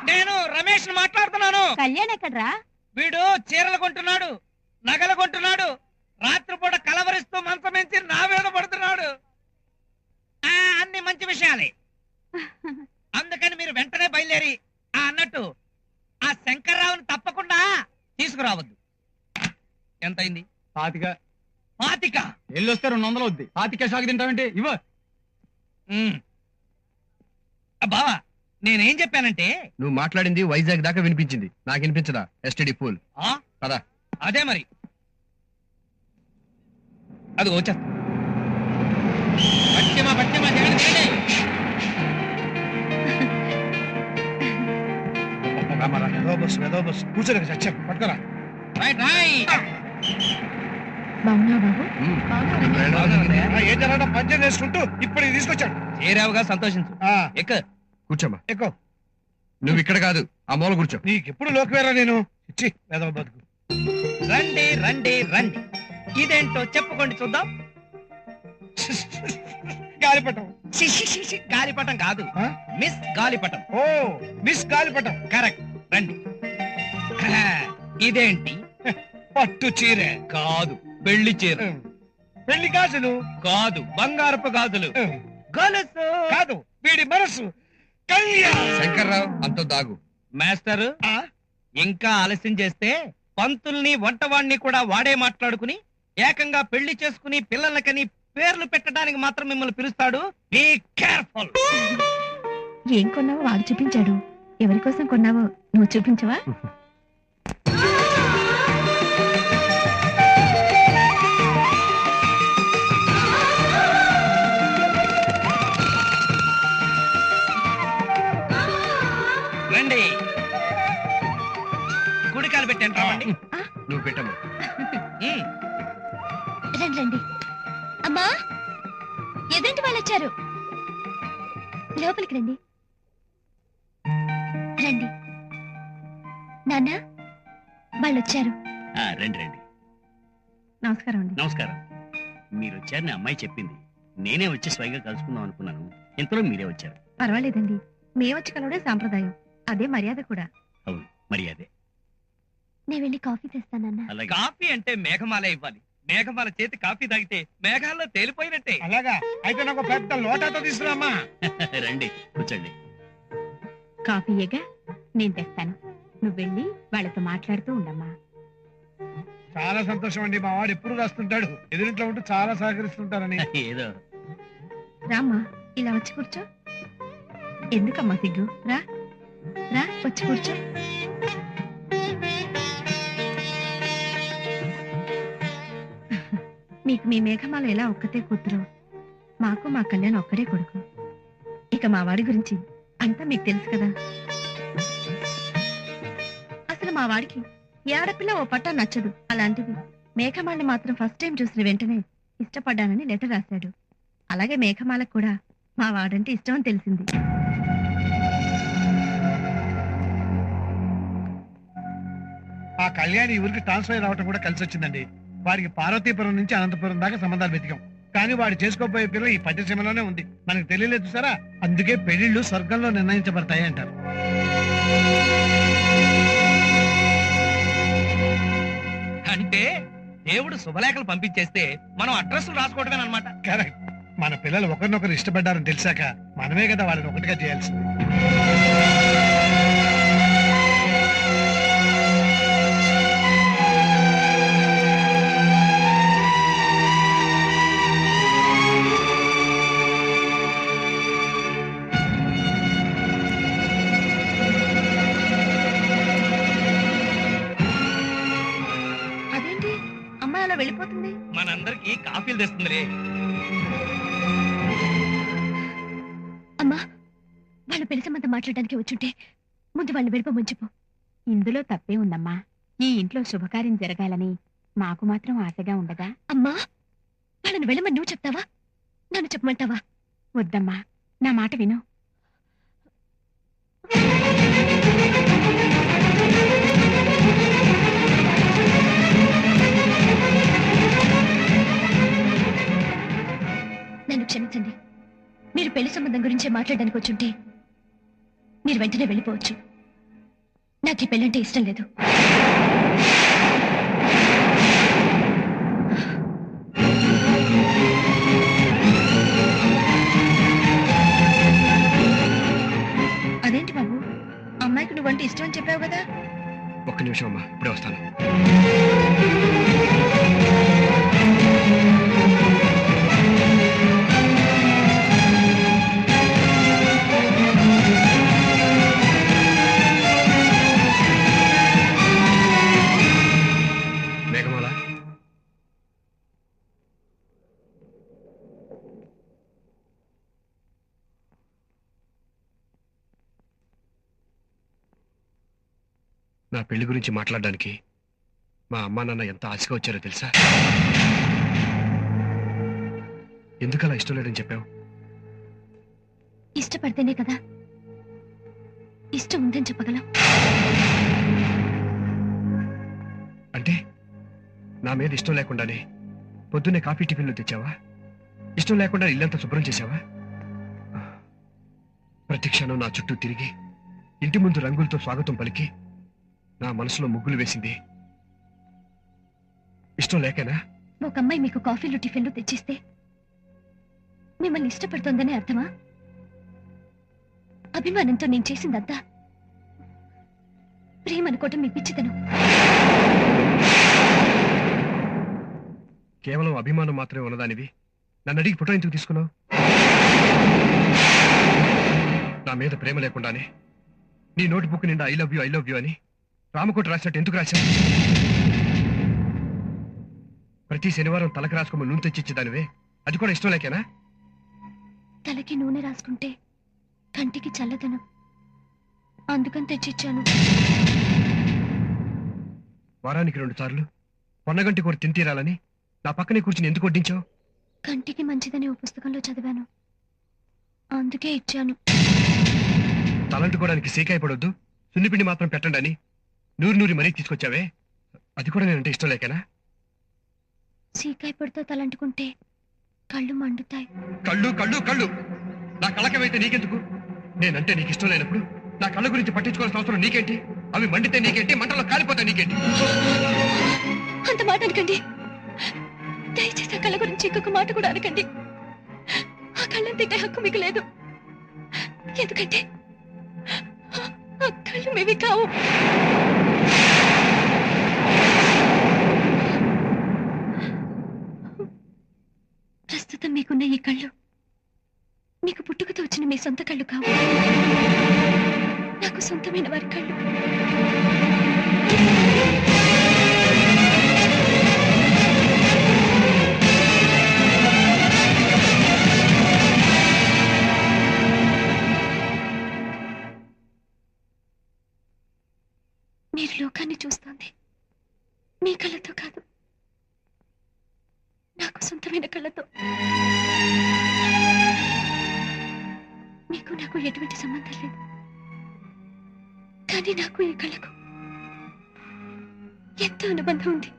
నేను రమేష్ మాట్లాడుతున్నాను. కళ్యాణ్ ఎక్కడ్రా? వీడు చీరలు కొంటున్నాడు, నగలు కొంటున్నాడు, రాత్రిపూట కలవరిస్తూ మంచమించి నా మీద పడుతున్నాడు. అన్ని మంచి విషయాలే. అందుకని మీరు వెంటనే బయలుదేరి అన్నట్టు ఆ శంకర్రావుని తప్పకుండా తీసుకురావద్దు. ఎంతైంది? 25. 25? ఎల్లొస్తే 200 వద్ది. 25 షాక్ తింటావంటే ఇవ్వ. బావా నేనేం చెప్పానంటే నువ్వు మాట్లాడింది వైజాగ్ దాకా వినిపించింది, నాకు వినిపించదా? ఎస్టీడీ పూల్ పదా. అదే మరి అది వచ్చేస్తా. కూర్చోలేక చచ్చాం పట్టుకోరా. బాగున్నా బాబు? ఏం జరగడం పంచర్ చేసుకుంటూ ఇప్పుడు తీసుకొచ్చాడు. చేరావుగా సంతోషించు. ఎక్క కూర్చోమ్మా. ఎక్కువ నువ్వు ఇక్కడ కాదు, ఆ మూల కూర్చో. నీకెప్పుడు లోకవేరా నేను ఇచ్చి వేదవ బతుకు. రండి రండి రండి, ఇదేంటో చెప్పుకోండి చూద్దాం. గాలిపటం. గాలిపటం కాదు, మిస్ గాలిపటం. ఓ మిస్ గాలిపటం. కరెక్ట్. రండి. ఇదేంటి? పట్టు చీర కాదు, పెళ్లి చీర. పెళ్లి గాజులు కాదు, బంగారపు గాజులు. గొలుసు కాదు, వీడి మనసు. శంకర్రావు అంత దాగు. మాస్టర్ ఇంకా ఆలస్యం చేస్తే పంతుల్ని వంటవాణ్ణి కూడా వాడే మాట్లాడుకుని ఏకంగా పెళ్లి చేసుకుని పిల్లలకని పేర్లు పెట్టడానికి మాత్రం మిమ్మల్ని పిలుస్తాడు. Be careful. ఏం కొన్నావో వాడు చూపించాడు, ఎవరి కోసం కొన్నావో నువ్వు చూపించవా? రండి, గుడికాలు పెట్టాను రావండి. నువ్వు పెట్టమ్మా. రండి రండి. అమ్మా ఎదుంటి వాళ్ళు వచ్చారు, లోపలికి రండి. రండి నాన్న, వాళ్ళు వచ్చారు. రండి రండి. నమస్కారం అండి. నమస్కారం. మీరు వచ్చారని అమ్మాయి చెప్పింది. నేనే వచ్చి స్వయంగా కలుసుకుందాం అనుకున్నాను, ఇంతలో మీరే వచ్చారు. పర్వాలేదండి, మేమొచ్చి కలవడే సాంప్రదాయం, అదే మర్యాద కూడా. అవును, మరి అదే. నేను వెళ్ళి కాఫీ తెస్తానన్నా. కాఫీ అంటే మేఘమాల ఇవ్వాలి. మేఘమాల చేతి కాఫీ తాగితే మేఘాల్లో తేలిపోయినట్టే. అలాగా అయితే నాకు పెద్ద లోటాతో తీసుకురామ్మా. రండి కూర్చోండి. కాఫీయేగా, నేను తెస్తాను. నువ్వు వెళ్ళి వాళ్ళతో మాట్లాడుతూ ఉండమ్మా. చాలా సంతోషం అండి, మా వాడు ఎప్పుడు రాస్తుంటాడు, ఎదురింట్లో ఉంటూ చాలా సహకరిస్తుంటారని. ఏదో రామ్మా, ఇలా వచ్చి కూర్చో. ఎందుకమ్మా సిగ్గు? రా రా, వచ్చి కూర్చో. మీకు మీ మేఘమాల ఎలా ఒక్కతే కూతురు, మాకు మా కళ్యాణ్ ఒక్కడే కొడుకు. ఇక మా వాడి గురించి అంతా మీకు తెలుసు కదా. అసలు మా వాడికి ఏ ఆడపిల్ల ఓ పట్టా నచ్చదు. అలాంటిది మేఘమాలని మాత్రం ఫస్ట్ టైం చూసిన వెంటనే ఇష్టపడ్డానని లెటర్ రాశాడు. అలాగే మేఘమాలకు కూడా మా వాడంటే ఇష్టం అని తెలిసింది. ఆ కళ్యాణి ఊరికి ట్రాన్స్ఫర్ రావటం కూడా కలిసి వచ్చిందండి. వాడికి పార్వతీపురం నుంచి అనంతపురం దాకా సంబంధాలు వెతికాం, కానీ వాడు చేసుకోబోయే పిల్ల ఈ పట్టిసీమలోనే ఉంది. మనకు తెలియలేదు సారా. అందుకే పెళ్లిళ్ళు స్వర్గంలో నిర్ణయించబడతాయి అంటారు. అంటే దేవుడు శుభలేఖలు పంపించేస్తే మనం అడ్రస్లు రాసుకోవటమేనమాట. కరెక్ట్. మన పిల్లలు ఒకరినొకరు ఇష్టపడ్డారని తెలిసాక మనమే కదా వాళ్ళని ఒకటిగా చేయాల్సింది. అదేంటి అమ్మాయి అలా వెళ్ళిపోతుంది? మనందరికి కాఫీలు తెస్తుందిలే. అమ్మా, వాళ్ళ పెళ్లి సంబంధం మాట్లాడడానికి వచ్చుంటే ముందు వాళ్ళు వెళ్ళిపోమని చెప్పు. ఇందులో తప్పే ఉందమ్మా. ఈ ఇంట్లో శుభకార్యం జరగాలని మాకు మాత్రం ఆశగా ఉండదా? అమ్మా, వాళ్ళని వెళ్ళమని నువ్వు చెప్తావా, నన్ను చెప్పమంటావా? వద్దమ్మా, నా మాట విను. నన్ను క్షమించండి. మీరు పెళ్లి సంబంధం గురించే మాట్లాడడానికి వచ్చుంటే మీరు వెంటనే వెళ్ళిపోవచ్చు. నాకు ఈ పెళ్ళంటే ఇష్టం లేదు. అదేంటి బాబు, అమ్మాయికి నువ్వంటే ఇష్టం అని చెప్పావు కదా? ఒక్క నిమిషం అమ్మా, ఇప్పుడే వస్తాను. మేఘమాల, నా పెళ్లి గురించి మాట్లాడడానికి మా అమ్మా నాన్న ఎంత ఆశగా వచ్చారో తెలుసా? ఎందుకలా ఇష్టం లేదని చెప్పావు? ఇష్టపడితేనే కదా ఇష్టం ఉందని చెప్పగలం. అంటే నా మీద ఇష్టం లేకుండానే పొద్దున్నే కాఫీ టిఫిన్లు తెచ్చావా? ఇష్టం లేకుండా ఇల్లంతా శుభ్రం చేశావా? ప్రతి క్షణం నా చుట్టూ తిరిగి ఇంటి ముందు రంగులతో స్వాగతం పలికి నా మనసులో ముగ్గులు వేసింది ఇష్టం లేకనా? ఒక అమ్మాయి మీకు కాఫీలు టిఫిన్లు తెచ్చిస్తే మిమ్మల్ని ఇష్టపడుతోందని అర్థమా? అభిమానంతో నేను చేసిందంతా ప్రేమనుకోవటం మీ పిచ్చితనం. కేవలం అభిమానం మాత్రమే ఉన్నదానివి నన్ను అడిగి ఫోటో ఎందుకు తీసుకున్నావు? నా మీద ప్రేమ లేకుండానే నీ నోట్ బుక్ నిండా ఐ లవ్ యూ అని రామకోట రాసినట్టు ఎందుకు రాశావు? ప్రతి శనివారం తలకు రాసుకోమని నూనె తెచ్చిచ్చేదానివే, అది కూడా ఇష్టం లేకేనా? తలకి నూనె రాసుకుంటే కంటికి చల్లదనం, అందుకని తెచ్చిచ్చాను. వారానికి 2 సార్లు పొన్నగంటి కూర తింతీరాలని నా పక్కనే కూర్చుని ఎందుకు వడ్డించావు? కంటికి మంచిదని ఓ పుస్తకంలో చదివాను, అందుకే ఇచ్చాను. తలంటుకోవడానికి సీకాయ పడొద్దు, సున్నిపిండి మాత్రం పెట్టండి అని నూరి మరీ తీసుకొచ్చావే, అది కూడా నేనంటే ఇష్టం లేకనా? సీకాయ పడితో తలంటుకుంటే కళ్ళు మండుతాయి. కళ్ళు కళ్ళు కళ్ళు నా కళ్ళకవైతే నీకెందుకు? నేనంటే నీకు ఇష్టం లేనప్పుడు నా కళ్ళ గురించి పట్టించుకోవాల్సిన అవసరం నీకేంటి? అవి మండితే నీకేంటి, మంటలో కాలిపోతాయి నీకేంటి? అంత మాట అనకండి, దయచేసి ఆ కళ్ళ గురించి ఇంకొక మాట కూడా అనకండి. ఆ కళ్ళని తిట్టే హక్కు మీకు లేదు, ఎందుకంటే ఆ కళ్ళు మీవి కావు. ప్రస్తుతం మీకున్న ఈ కళ్ళు మీకు పుట్టుకతో వచ్చిన మీ సొంత కళ్ళు కావు, నాకు సొంతమైన వారి కళ్ళు. మీరు లోకాన్ని చూస్తోంది మీ కళ్ళతో కాదు, నాకు సొంతమైన కళ్ళతో. నాకు ఎటువంటి సంబంధం లేదు. కానీ నాకు ఈ కళకు ఎంతో అనుబంధం ఉంది.